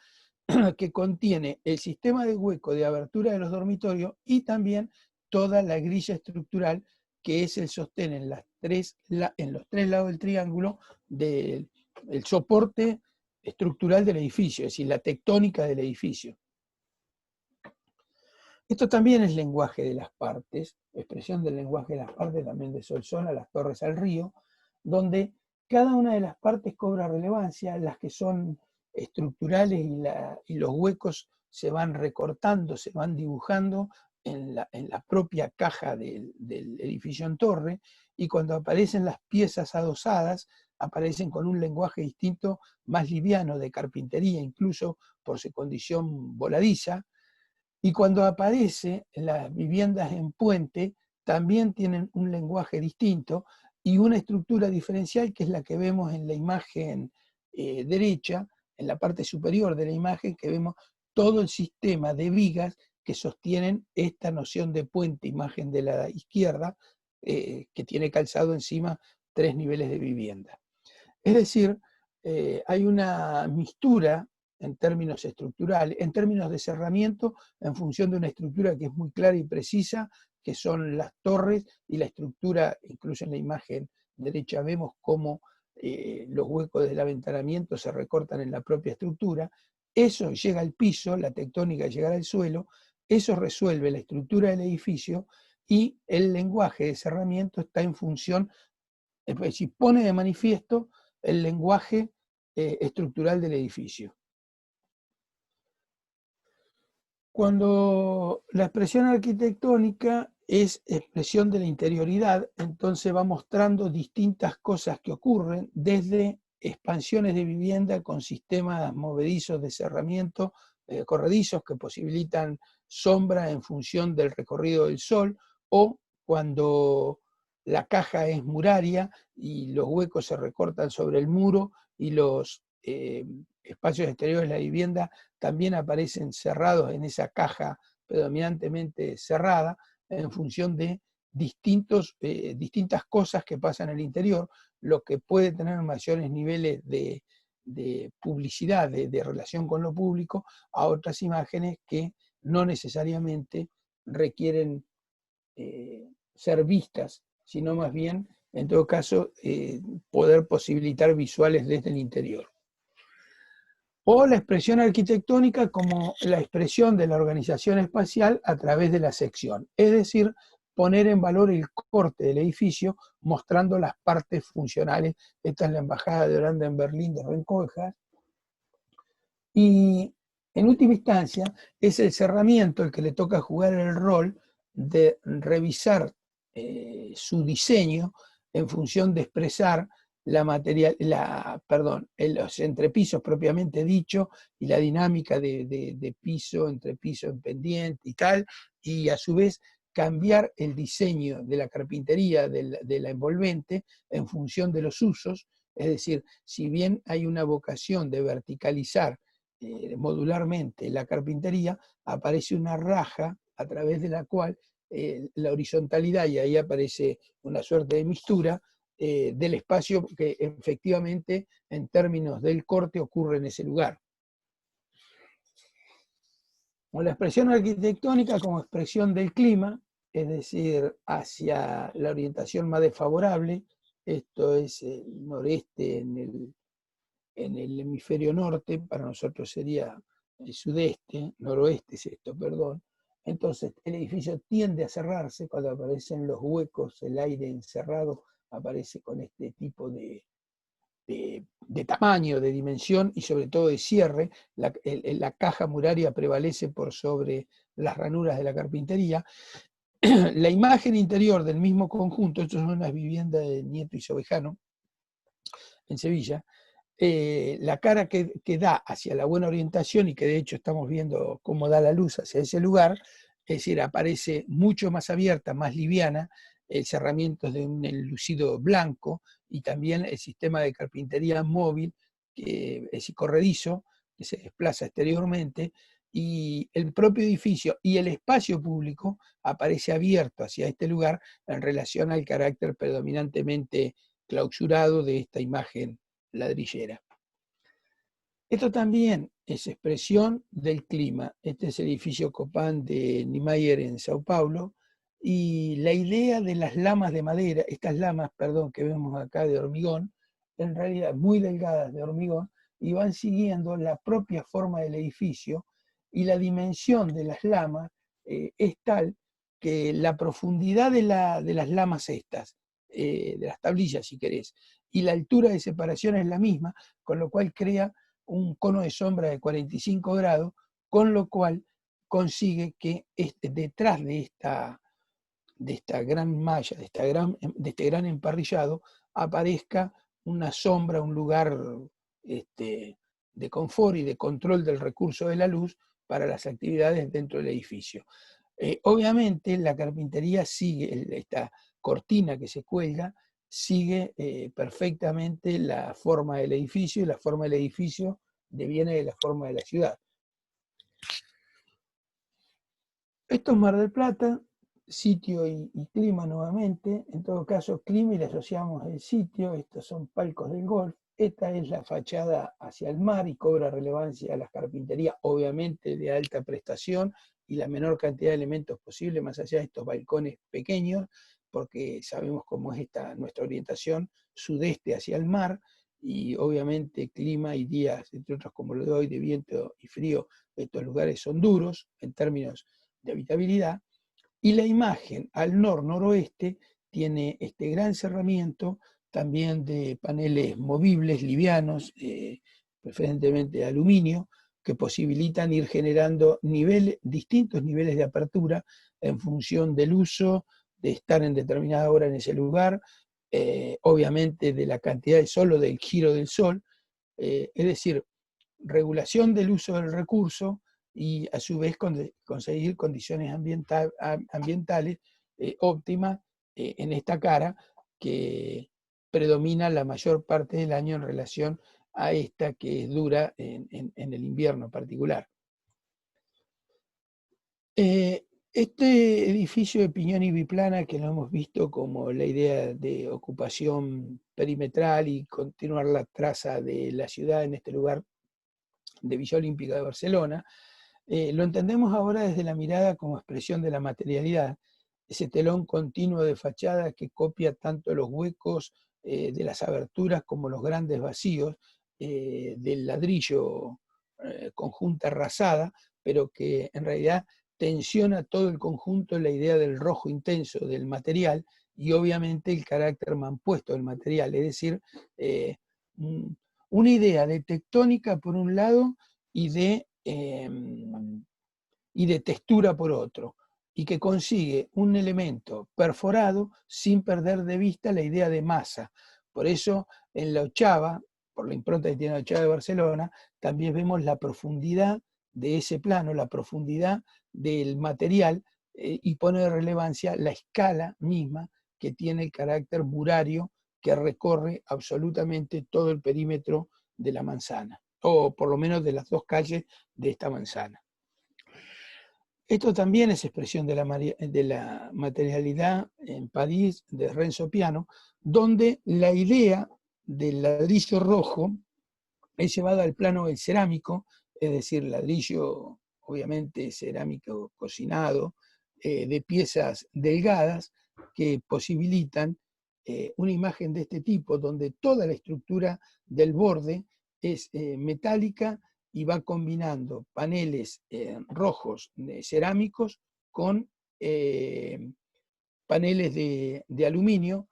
A: que contiene el sistema de hueco de abertura de los dormitorios y también toda la grilla estructural, que es el sostén en los tres lados del triángulo del soporte estructural del edificio, es decir, la tectónica del edificio. Esto también es lenguaje de las partes, expresión del lenguaje de las partes también de Solsona, las torres al río, donde cada una de las partes cobra relevancia, las que son estructurales y los huecos se van recortando, se van dibujando en la propia caja del edificio en torre, y cuando aparecen las piezas adosadas, aparecen con un lenguaje distinto, más liviano, de carpintería, incluso por su condición voladiza. Y cuando aparece las viviendas en puente, también tienen un lenguaje distinto y una estructura diferencial, que es la que vemos en la imagen derecha, en la parte superior de la imagen, que vemos todo el sistema de vigas que sostienen esta noción de puente, imagen de la izquierda, que tiene calzado encima 3 niveles de vivienda. Es decir, hay una mixtura en términos estructurales, en términos de cerramiento, en función de una estructura que es muy clara y precisa, que son las torres, y la estructura, incluso en la imagen derecha vemos cómo los huecos del aventanamiento se recortan en la propia estructura. Eso llega al piso, la tectónica llega al suelo, eso resuelve la estructura del edificio, y el lenguaje de cerramiento está en función, es decir, pone de manifiesto el lenguaje estructural del edificio. Cuando la expresión arquitectónica es expresión de la interioridad, entonces va mostrando distintas cosas que ocurren, desde expansiones de vivienda con sistemas movedizos de cerramiento, corredizos que posibilitan sombra en función del recorrido del sol, o cuando la caja es muraria y los huecos se recortan sobre el muro y los espacios exteriores de la vivienda también aparecen cerrados en esa caja predominantemente cerrada en función de distintas cosas que pasan en el interior, lo que puede tener mayores niveles de publicidad, de relación con lo público, a otras imágenes que no necesariamente requieren ser vistas, sino más bien, en todo caso, poder posibilitar visuales desde el interior. O la expresión arquitectónica como la expresión de la organización espacial a través de la sección, es decir, poner en valor el corte del edificio mostrando las partes funcionales. Esta es la Embajada de Holanda en Berlín de Renkoejas. Y en última instancia es el cerramiento el que le toca jugar el rol de revisar su diseño en función de expresar los entrepisos propiamente dicho y la dinámica de piso, entrepiso en pendiente y tal, y a su vez cambiar el diseño de la carpintería, de la envolvente, en función de los usos. Es decir, si bien hay una vocación de verticalizar modularmente la carpintería, aparece una raja a través de la cual la horizontalidad, y ahí aparece una suerte de mistura del espacio que efectivamente en términos del corte ocurre en ese lugar. O la expresión arquitectónica como expresión del clima, es decir, hacia la orientación más desfavorable, esto es el noreste en el hemisferio norte, para nosotros sería el sudeste, noroeste es esto, perdón. Entonces el edificio tiende a cerrarse, cuando aparecen los huecos, el aire encerrado aparece con este tipo de tamaño, de dimensión y sobre todo de cierre. La caja muraria prevalece por sobre las ranuras de la carpintería. La imagen interior del mismo conjunto, esto es una vivienda de Nieto y Sobejano, en Sevilla, la cara que da hacia la buena orientación y que de hecho estamos viendo cómo da la luz hacia ese lugar, es decir, aparece mucho más abierta, más liviana, el cerramiento es de un enlucido blanco y también el sistema de carpintería móvil, que es corredizo, que se desplaza exteriormente, y el propio edificio y el espacio público aparece abierto hacia este lugar en relación al carácter predominantemente clausurado de esta imagen ladrillera. Esto también es expresión del clima. Este es el edificio Copán de Niemeyer en Sao Paulo, y la idea de las lamas de madera, estas lamas, perdón, que vemos acá de hormigón, en realidad muy delgadas de hormigón, y van siguiendo la propia forma del edificio, y la dimensión de las lamas es tal que la profundidad de las lamas estas, de las tablillas si querés, y la altura de separación es la misma, con lo cual crea un cono de sombra de 45 grados, con lo cual consigue que detrás de esta gran malla, de este gran emparrillado, aparezca una sombra, un lugar de confort y de control del recurso de la luz para las actividades dentro del edificio. Obviamente la carpintería sigue, esta cortina que se cuelga, sigue perfectamente la forma del edificio, y la forma del edificio deviene de la forma de la ciudad. Esto es Mar del Plata, sitio y clima nuevamente. En todo caso, clima y le asociamos el sitio. Estos son palcos del golf. Esta es la fachada hacia el mar y cobra relevancia a las carpinterías, obviamente de alta prestación y la menor cantidad de elementos posible, más allá de estos balcones pequeños, porque sabemos cómo es nuestra orientación sudeste hacia el mar, y obviamente clima y días, entre otros como lo de hoy, de viento y frío, estos lugares son duros en términos de habitabilidad. Y la imagen al noroeste tiene este gran cerramiento también de paneles movibles, livianos, preferentemente de aluminio, que posibilitan ir generando distintos niveles de apertura en función del uso, de estar en determinada hora en ese lugar, obviamente de la cantidad de sol o del giro del sol, es decir, regulación del uso del recurso y a su vez conseguir condiciones ambientales óptimas en esta cara que predomina la mayor parte del año en relación a esta que dura en el invierno particular. Este edificio de piñón y biplana, que lo hemos visto como la idea de ocupación perimetral y continuar la traza de la ciudad en este lugar de Villa Olímpica de Barcelona, lo entendemos ahora desde la mirada como expresión de la materialidad, ese telón continuo de fachada que copia tanto los huecos de las aberturas como los grandes vacíos del ladrillo conjunta rasada, pero que en realidad tensiona todo el conjunto la idea del rojo intenso del material y obviamente el carácter mampuesto del material, es decir, una idea de tectónica por un lado y de textura por otro, y que consigue un elemento perforado sin perder de vista la idea de masa. Por eso en la ochava, por la impronta que tiene la ochava de Barcelona, también vemos la profundidad de ese plano, la profundidad del material, y pone de relevancia la escala misma que tiene el carácter murario que recorre absolutamente todo el perímetro de la manzana, o por lo menos de las dos calles de esta manzana. Esto también es expresión de la materialidad en París de Renzo Piano, donde la idea del ladrillo rojo es llevada al plano del cerámico, es decir, ladrillo obviamente cerámico cocinado, de piezas delgadas que posibilitan una imagen de este tipo, donde toda la estructura del borde es metálica y va combinando paneles rojos cerámicos con paneles de aluminio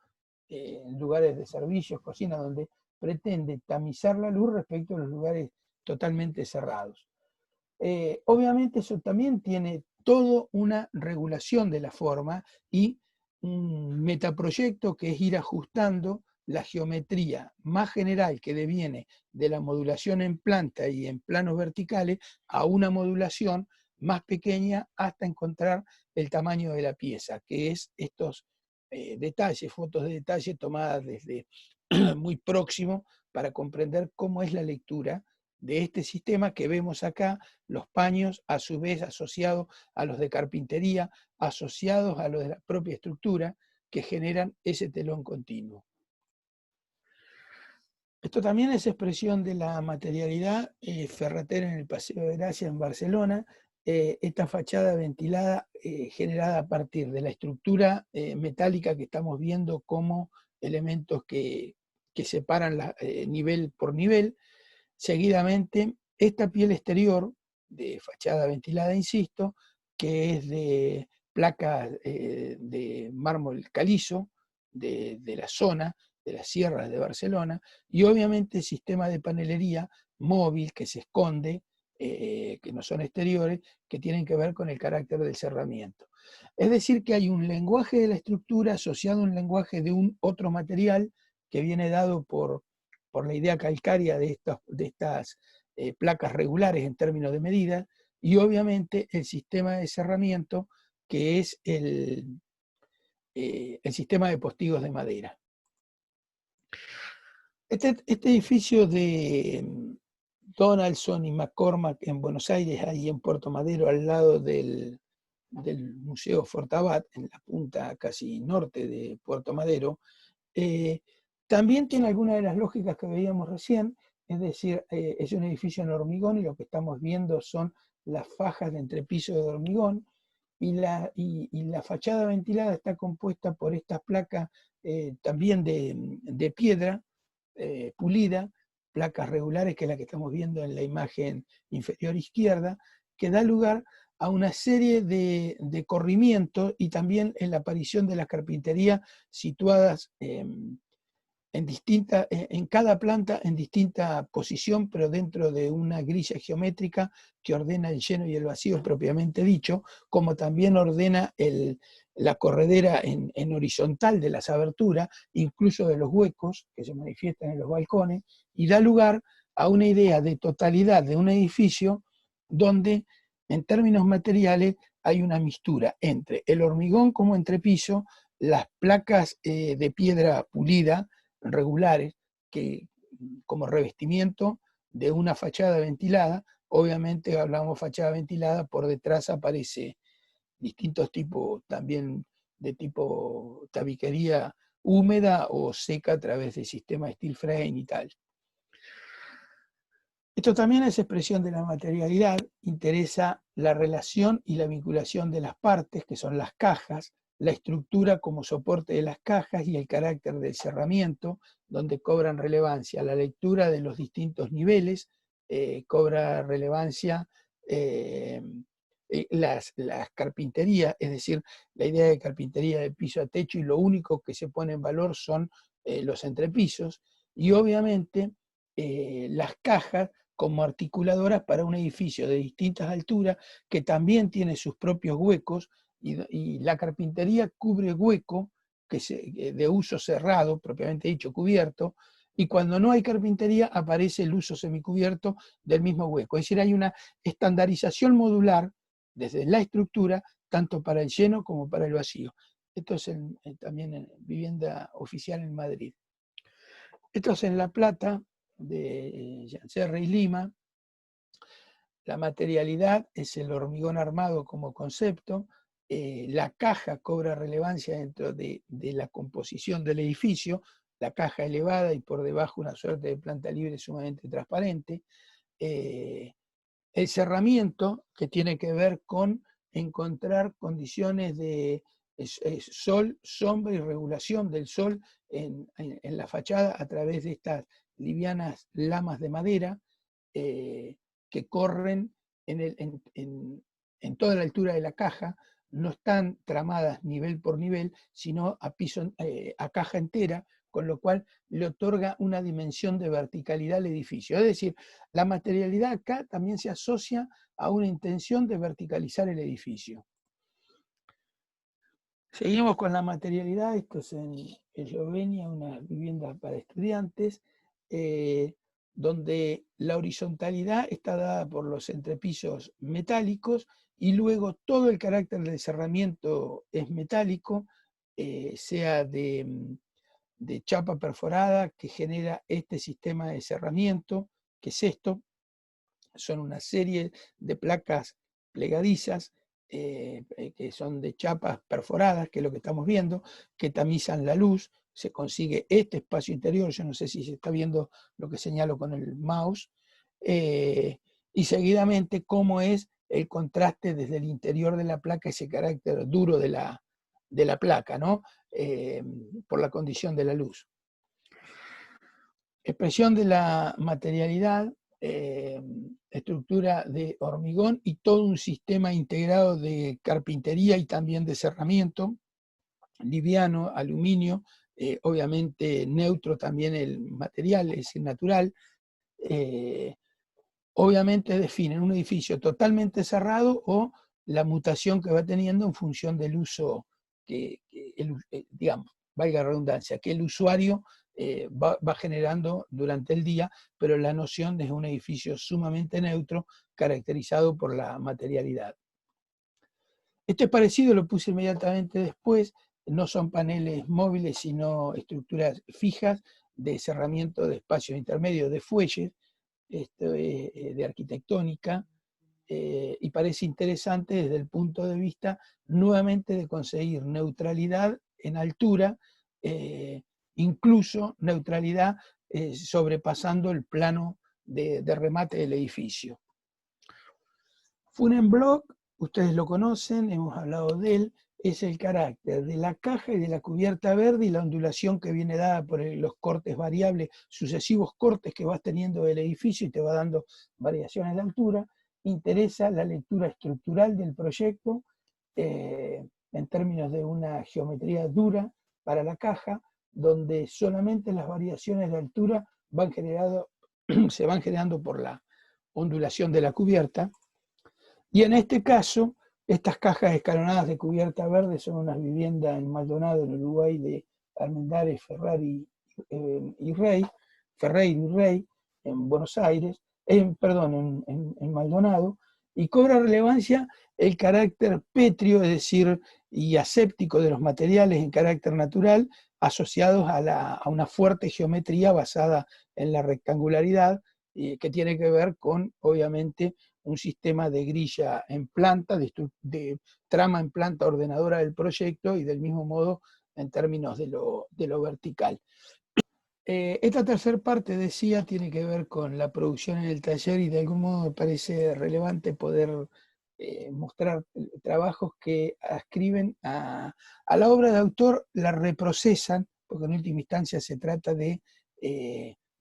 A: en lugares de servicios, cocina, donde pretende tamizar la luz respecto a los lugares totalmente cerrados. Obviamente eso también tiene toda una regulación de la forma y un metaproyecto que es ir ajustando la geometría más general que deviene de la modulación en planta y en planos verticales a una modulación más pequeña hasta encontrar el tamaño de la pieza, que es estos detalles, fotos de detalle tomadas desde muy próximo para comprender cómo es la lectura de este sistema que vemos acá, los paños a su vez asociados a los de carpintería, asociados a los de la propia estructura que generan ese telón continuo. Esto también es expresión de la materialidad ferretera en el Paseo de Gracia en Barcelona, esta fachada ventilada generada a partir de la estructura metálica que estamos viendo como elementos que separan nivel por nivel. Seguidamente, esta piel exterior de fachada ventilada, insisto, que es de placas de mármol calizo de la zona, de las sierras de Barcelona, y obviamente el sistema de panelería móvil que se esconde, que no son exteriores, que tienen que ver con el carácter del cerramiento. Es decir, que hay un lenguaje de la estructura asociado a un lenguaje de un otro material que viene dado por la idea calcárea de estas placas regulares en términos de medida, y obviamente el sistema de cerramiento, que es el sistema de postigos de madera. Este edificio de Donaldson y McCormack en Buenos Aires, ahí en Puerto Madero, al lado del Museo Fortabat, en la punta casi norte de Puerto Madero, también tiene algunas de las lógicas que veíamos recién, es decir, es un edificio en hormigón y lo que estamos viendo son las fajas de entrepiso de hormigón, y la fachada ventilada está compuesta por estas placas también de piedra pulida, placas regulares, que es la que estamos viendo en la imagen inferior izquierda, que da lugar a una serie de corrimientos y también en la aparición de las carpinterías situadas en cada planta en distinta posición, pero dentro de una grilla geométrica que ordena el lleno y el vacío propiamente dicho, como también ordena la corredera en horizontal de las aberturas, incluso de los huecos que se manifiestan en los balcones, y da lugar a una idea de totalidad de un edificio donde, en términos materiales, hay una mixtura entre el hormigón como entrepiso las placas de piedra pulida regulares, que como revestimiento de una fachada ventilada, obviamente hablamos fachada ventilada, por detrás aparece distintos tipos también de tipo tabiquería húmeda o seca a través del sistema steel frame y tal. Esto también es expresión de la materialidad, interesa la relación y la vinculación de las partes, que son las cajas, la estructura como soporte de las cajas y el carácter del cerramiento, donde cobran relevancia la lectura de los distintos niveles, cobra relevancia las carpinterías, es decir, la idea de carpintería de piso a techo, y lo único que se pone en valor son los entrepisos, y obviamente las cajas como articuladoras para un edificio de distintas alturas que también tiene sus propios huecos, y la carpintería cubre hueco de uso cerrado, propiamente dicho, cubierto, y cuando no hay carpintería aparece el uso semicubierto del mismo hueco. Es decir, hay una estandarización modular desde la estructura, tanto para el lleno como para el vacío. Esto es también en vivienda oficial en Madrid. Esto es en La Plata, de Yancerre y Lima. La materialidad es el hormigón armado como concepto. La caja cobra relevancia dentro de la composición del edificio, la caja elevada y por debajo una suerte de planta libre sumamente transparente. El cerramiento, que tiene que ver con encontrar condiciones de sol, sombra y regulación del sol en la fachada a través de estas livianas lamas de madera que corren en toda la altura de la caja, no están tramadas nivel por nivel, sino a caja entera, con lo cual le otorga una dimensión de verticalidad al edificio. Es decir, la materialidad acá también se asocia a una intención de verticalizar el edificio. Seguimos con la materialidad. Esto es en Eslovenia, una vivienda para estudiantes, donde la horizontalidad está dada por los entrepisos metálicos y luego todo el carácter del cerramiento es metálico, sea de chapa perforada, que genera este sistema de cerramiento, que es esto. Son una serie de placas plegadizas que son de chapas perforadas, que es lo que estamos viendo, que tamizan la luz. Se consigue este espacio interior, yo no sé si se está viendo lo que señalo con el mouse, y seguidamente cómo es el contraste desde el interior de la placa, ese carácter duro de la placa, ¿no? Por la condición de la luz. Expresión de la materialidad, estructura de hormigón y todo un sistema integrado de carpintería y también de cerramiento, liviano, aluminio, obviamente neutro también el material, es decir, natural. Obviamente definen un edificio totalmente cerrado o la mutación que va teniendo en función del uso digamos, valga la redundancia, que el usuario va generando durante el día, pero la noción de un edificio sumamente neutro, caracterizado por la materialidad. Esto es parecido, lo puse inmediatamente después, no son paneles móviles, sino estructuras fijas de cerramiento de espacios intermedios, de fuelles, de arquitectónica, y parece interesante desde el punto de vista nuevamente de conseguir neutralidad en altura, incluso neutralidad sobrepasando el plano de remate del edificio. Funenblock, ustedes lo conocen, hemos hablado de él, es el carácter de la caja y de la cubierta verde y la ondulación que viene dada por los cortes variables, sucesivos cortes que vas teniendo del edificio y te va dando variaciones de altura. Interesa la lectura estructural del proyecto en términos de una geometría dura para la caja, donde solamente las variaciones de altura se van generando por la ondulación de la cubierta. Y en este caso, estas cajas escalonadas de cubierta verde son unas viviendas en Maldonado, en Uruguay, de Armendáriz, Ferreira y Rey, en Buenos Aires, perdón, en Maldonado, y cobra relevancia el carácter pétreo, es decir, y aséptico de los materiales en carácter natural, asociados a una fuerte geometría basada en la rectangularidad, que tiene que ver con, obviamente, un sistema de grilla en planta, de trama en planta ordenadora del proyecto, y del mismo modo en términos de lo vertical. Esta tercera parte, decía, tiene que ver con la producción en el taller, y de algún modo me parece relevante poder mostrar trabajos que ascriben a la obra de autor, la reprocesan, porque en última instancia se trata de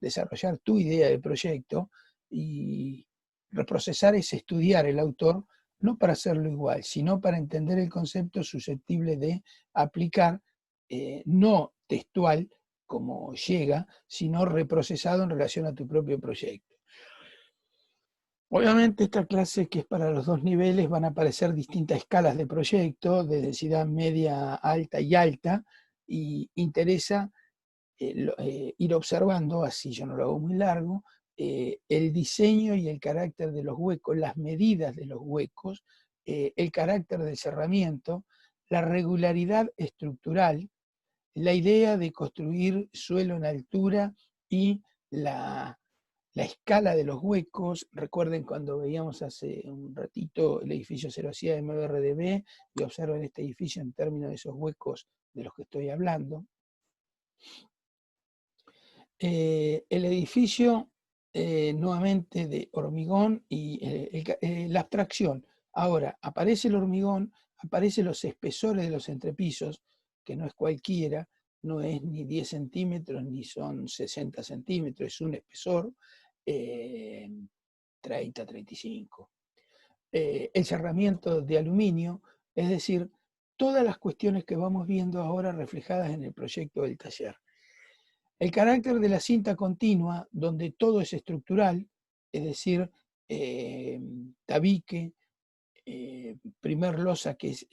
A: desarrollar tu idea de proyecto, y reprocesar es estudiar el autor, no para hacerlo igual, sino para entender el concepto susceptible de aplicar, no textual, como llega, sino reprocesado en relación a tu propio proyecto. Obviamente esta clase, que es para los dos niveles, van a aparecer distintas escalas de proyecto, de densidad media, alta y alta, y interesa ir observando, así yo no lo hago muy largo, el diseño y el carácter de los huecos, las medidas de los huecos, el carácter del cerramiento, la regularidad estructural, la idea de construir suelo en altura y la escala de los huecos. Recuerden cuando veíamos hace un ratito el edificio celosía de MBRDB, y observen este edificio en términos de esos huecos de los que estoy hablando. El edificio, nuevamente de hormigón, y la abstracción. Ahora, aparece el hormigón, aparecen los espesores de los entrepisos, que no es cualquiera, no es ni 10 centímetros, ni son 60 centímetros, es un espesor 30, 35. El cerramiento de aluminio, es decir, todas las cuestiones que vamos viendo ahora reflejadas en el proyecto del taller. El carácter de la cinta continua, donde todo es estructural, es decir, tabique, primer losa, que es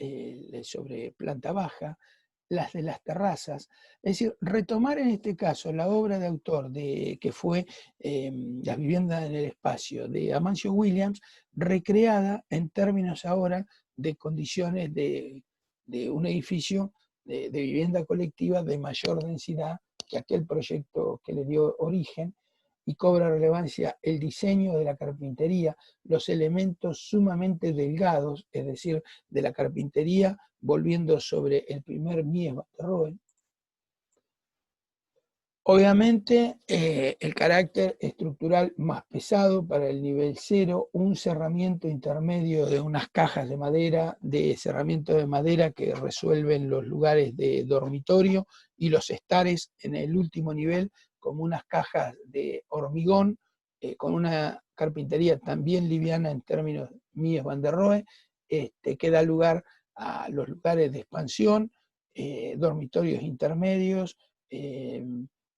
A: sobre planta baja, las de las terrazas. Es decir, retomar en este caso la obra de autor que fue Las viviendas en el espacio, de Amancio Williams, recreada en términos ahora de condiciones de un edificio de vivienda colectiva de mayor densidad que aquel proyecto que le dio origen, y cobra relevancia el diseño de la carpintería, los elementos sumamente delgados, es decir, de la carpintería, volviendo sobre el primer Mies van der Rohe. Obviamente, el carácter estructural más pesado para el nivel 0, un cerramiento intermedio de unas cajas de madera, de cerramiento de madera, que resuelven los lugares de dormitorio, y los estares en el último nivel como unas cajas de hormigón, con una carpintería también liviana en términos Mies van der Rohe, que da lugar a los lugares de expansión, dormitorios intermedios,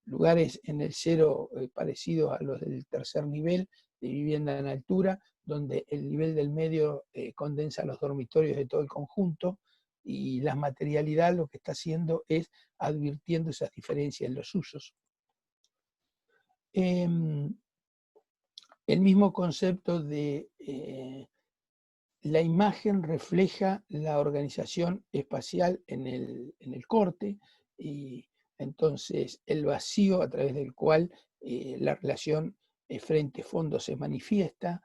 A: lugares en el 0 parecidos a los del tercer nivel de vivienda en altura, donde el nivel del medio condensa los dormitorios de todo el conjunto, y la materialidad lo que está haciendo es advirtiendo esas diferencias en los usos. El mismo concepto de la imagen refleja la organización espacial en el corte, y entonces el vacío a través del cual la relación frente-fondo se manifiesta,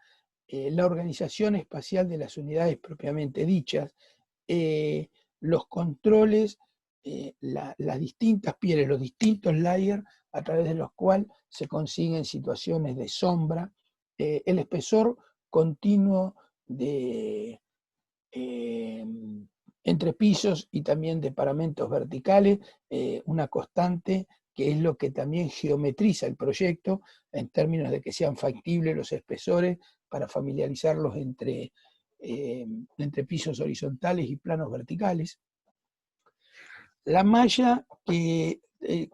A: la organización espacial de las unidades propiamente dichas, los controles, las distintas pieles, los distintos layers a través de los cuales se consiguen situaciones de sombra, el espesor continuo de entre pisos y también de paramentos verticales, una constante que es lo que también geometriza el proyecto en términos de que sean factibles los espesores para familiarizarlos entre pisos horizontales y planos verticales. La malla que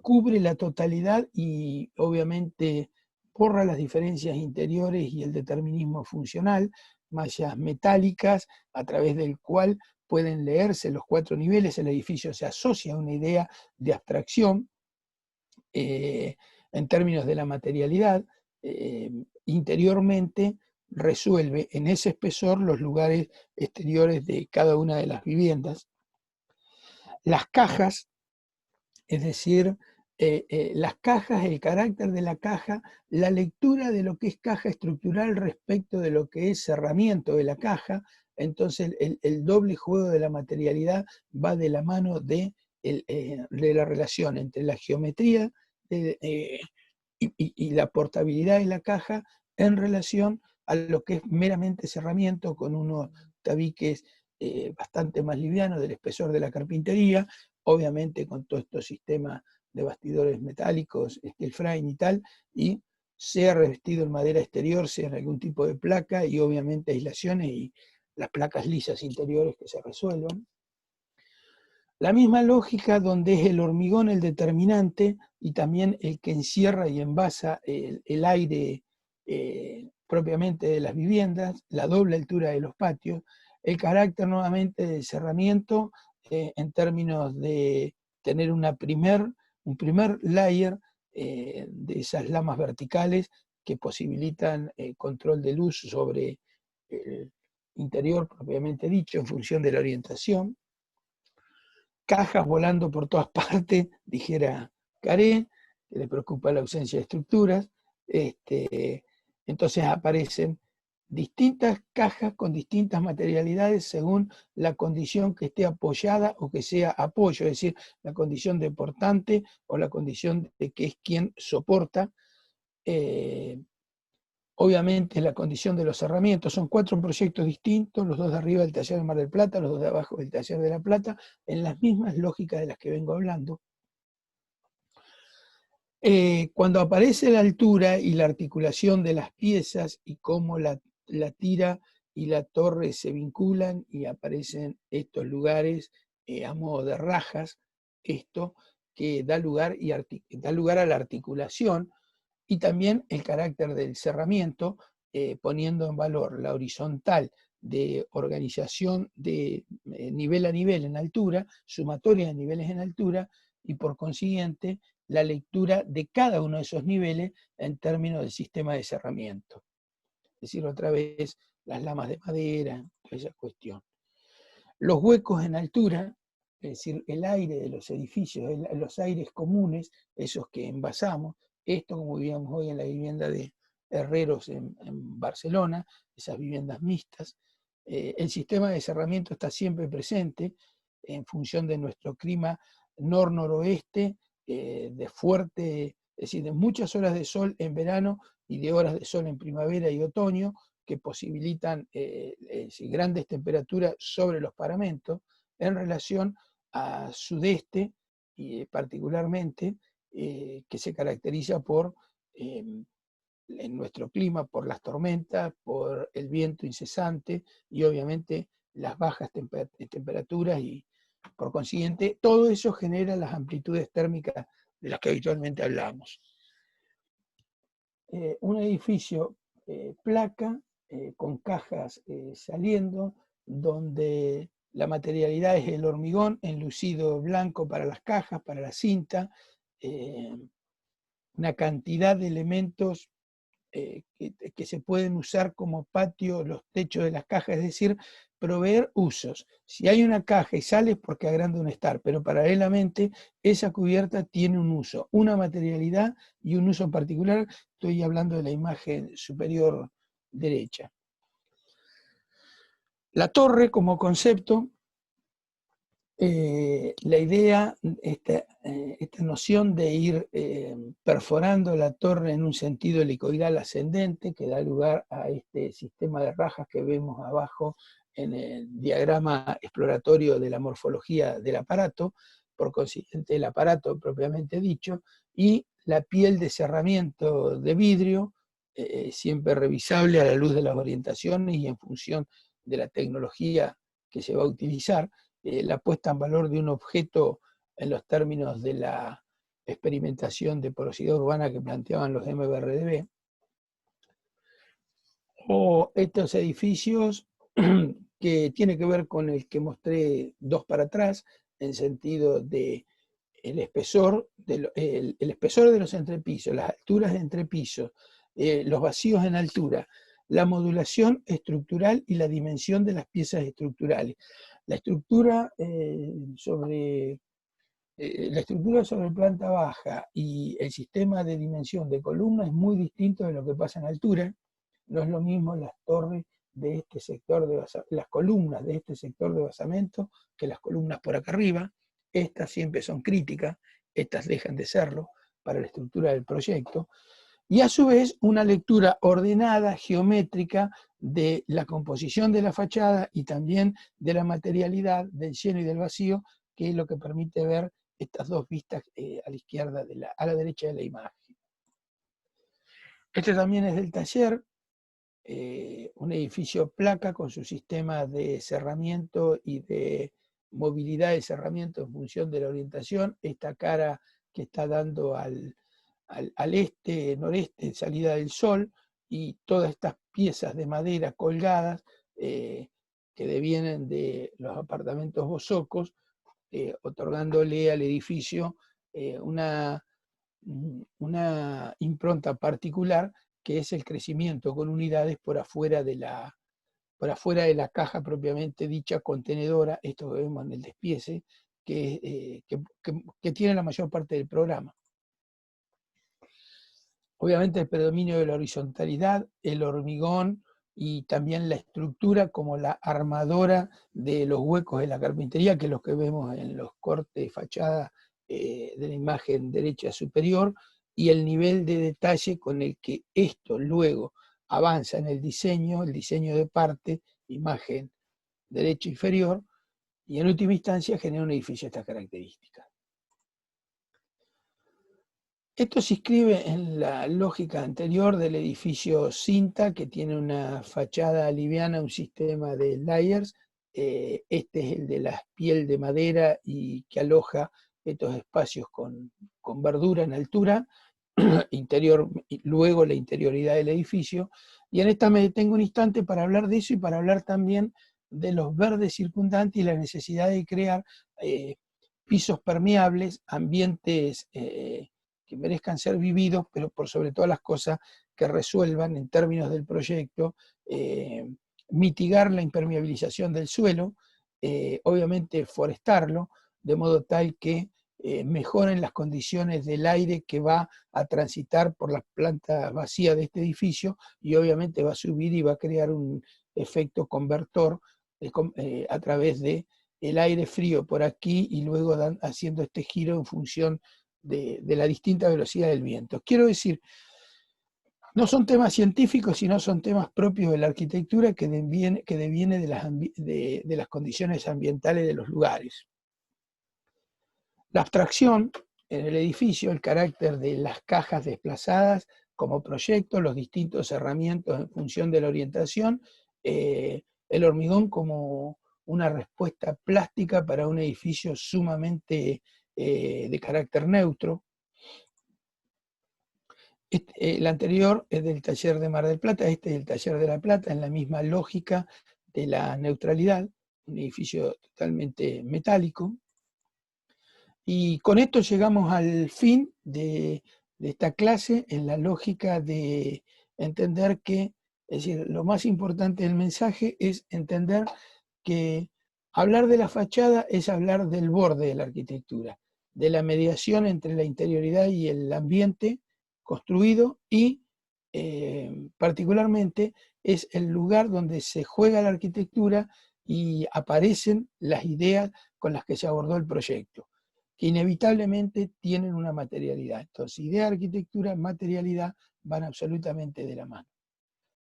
A: cubre la totalidad y obviamente borra las diferencias interiores y el determinismo funcional, mallas metálicas a través del cual pueden leerse los 4 niveles, el edificio se asocia a una idea de abstracción en términos de la materialidad, interiormente resuelve en ese espesor los lugares exteriores de cada una de las viviendas. las cajas, es decir, las cajas, el carácter de la caja, la lectura de lo que es caja estructural respecto de lo que es cerramiento de la caja. Entonces el doble juego de la materialidad va de la mano de la relación entre la geometría y la portabilidad de la caja en relación a lo que es meramente cerramiento, con unos tabiques bastante más livianos del espesor de la carpintería, obviamente con todos estos sistemas de bastidores metálicos, steel frame y tal, y sea revestido en madera exterior, sea en algún tipo de placa, y obviamente aislaciones y las placas lisas interiores que se resuelvan. La misma lógica donde es el hormigón el determinante y también el que encierra y envasa el aire propiamente de las viviendas, la doble altura de los patios, el carácter nuevamente de cerramiento en términos de tener un primer layer de esas lamas verticales que posibilitan control de luz sobre el interior propiamente dicho en función de la orientación. Cajas volando por todas partes, dijera Caré, que le preocupa la ausencia de estructuras. Entonces aparecen distintas cajas con distintas materialidades según la condición que esté apoyada o que sea apoyo, es decir, la condición de portante o la condición de que es quien soporta. Obviamente la condición de los cerramientos, son 4 proyectos distintos, los 2 de arriba del taller de Mar del Plata, los 2 de abajo del taller de La Plata, en las mismas lógicas de las que vengo hablando. Cuando aparece la altura y la articulación de las piezas y cómo la tira y la torre se vinculan y aparecen estos lugares a modo de rajas, esto que da lugar a la articulación, y también el carácter del cerramiento, poniendo en valor la horizontal de organización de nivel a nivel en altura, sumatoria de niveles en altura, y por consiguiente la lectura de cada uno de esos niveles en términos del sistema de cerramiento. Es decir, otra vez, las lamas de madera, toda esa cuestión. Los huecos en altura, es decir, el aire de los edificios, los aires comunes, esos que envasamos, esto como vivíamos hoy en la vivienda de herreros en Barcelona, esas viviendas mixtas. El sistema de cerramiento está siempre presente en función de nuestro clima nor-noroeste, de fuerte, es decir, de muchas horas de sol en verano y de horas de sol en primavera y otoño, que posibilitan grandes temperaturas sobre los paramentos en relación a sudeste, y particularmente, que se caracteriza por, en nuestro clima, por las tormentas, por el viento incesante y obviamente las bajas temperaturas, y por consiguiente todo eso genera las amplitudes térmicas de las que habitualmente hablamos. Un edificio placa, con cajas saliendo, donde la materialidad es el hormigón enlucido blanco para las cajas, para la cinta, una cantidad de elementos que se pueden usar como patio, los techos de las cajas, es decir, proveer usos. Si hay una caja y sale es porque agranda un estar, pero paralelamente esa cubierta tiene un uso, una materialidad y un uso particular. Estoy hablando de la imagen superior derecha. La torre como concepto, la idea, esta noción de ir perforando la torre en un sentido helicoidal ascendente, que da lugar a este sistema de rajas que vemos abajo en el diagrama exploratorio de la morfología del aparato, por consiguiente el aparato propiamente dicho, y la piel de cerramiento de vidrio, siempre revisable a la luz de las orientaciones y en función de la tecnología que se va a utilizar, la puesta en valor de un objeto en los términos de la experimentación de porosidad urbana que planteaban los MBRDB, o estos edificios que tiene que ver con el que mostré 2 para atrás, en sentido de el espesor el espesor de los entrepisos, las alturas de entrepisos, los vacíos en altura, la modulación estructural y la dimensión de las piezas estructurales. La estructura sobre planta baja y el sistema de dimensión de columna es muy distinto de lo que pasa en altura. No es lo mismo las torres de este sector de las columnas de este sector de basamento que las columnas por acá arriba. Estas siempre son críticas, estas dejan de serlo para la estructura del proyecto. Y a su vez una lectura ordenada, geométrica, de la composición de la fachada y también de la materialidad del lleno y del vacío, que es lo que permite ver estas dos vistas a la izquierda, a la derecha de la imagen. Este también es del taller, un edificio placa con su sistema de cerramiento y de movilidad de cerramiento en función de la orientación. Esta cara que está dando al este, noreste, salida del sol, y todas estas piezas de madera colgadas que devienen de los apartamentos bosocos, otorgándole al edificio una impronta particular, que es el crecimiento con unidades por afuera de la caja propiamente dicha contenedora, esto que vemos en el despiece, que tiene la mayor parte del programa. Obviamente el predominio de la horizontalidad, el hormigón y también la estructura como la armadora de los huecos de la carpintería, que es lo que vemos en los cortes de fachada de la imagen derecha superior, y el nivel de detalle con el que esto luego avanza en el diseño de parte, imagen derecha inferior, y en última instancia genera un edificio de estas características. Esto se inscribe en la lógica anterior del edificio Cinta, que tiene una fachada liviana, un sistema de layers. Este es el de la piel de madera y que aloja estos espacios con verdura en altura, interior, y luego la interioridad del edificio. Y en esta me detengo un instante para hablar de eso y para hablar también de los verdes circundantes y la necesidad de crear pisos permeables, ambientes que merezcan ser vividos, pero por sobre todas las cosas que resuelvan en términos del proyecto, mitigar la impermeabilización del suelo, obviamente forestarlo, de modo tal que mejoren las condiciones del aire que va a transitar por las plantas vacías de este edificio, y obviamente va a subir y va a crear un efecto convertor a través de el aire frío por aquí y luego haciendo este giro en función de la distinta velocidad del viento. Quiero decir, no son temas científicos, sino son temas propios de la arquitectura que deviene de las condiciones ambientales de los lugares. La abstracción en el edificio, el carácter de las cajas desplazadas como proyecto, los distintos cerramientos en función de la orientación, el hormigón como una respuesta plástica para un edificio sumamente de carácter neutro. El anterior es del taller de Mar del Plata, este es el taller de La Plata, en la misma lógica de la neutralidad, un edificio totalmente metálico. Y con esto llegamos al fin de esta clase, en la lógica de entender que, es decir, lo más importante del mensaje es entender que hablar de la fachada es hablar del borde de la arquitectura, de la mediación entre la interioridad y el ambiente construido, y particularmente es el lugar donde se juega la arquitectura y aparecen las ideas con las que se abordó el proyecto, que inevitablemente tienen una materialidad. Entonces, idea, arquitectura, materialidad van absolutamente de la mano.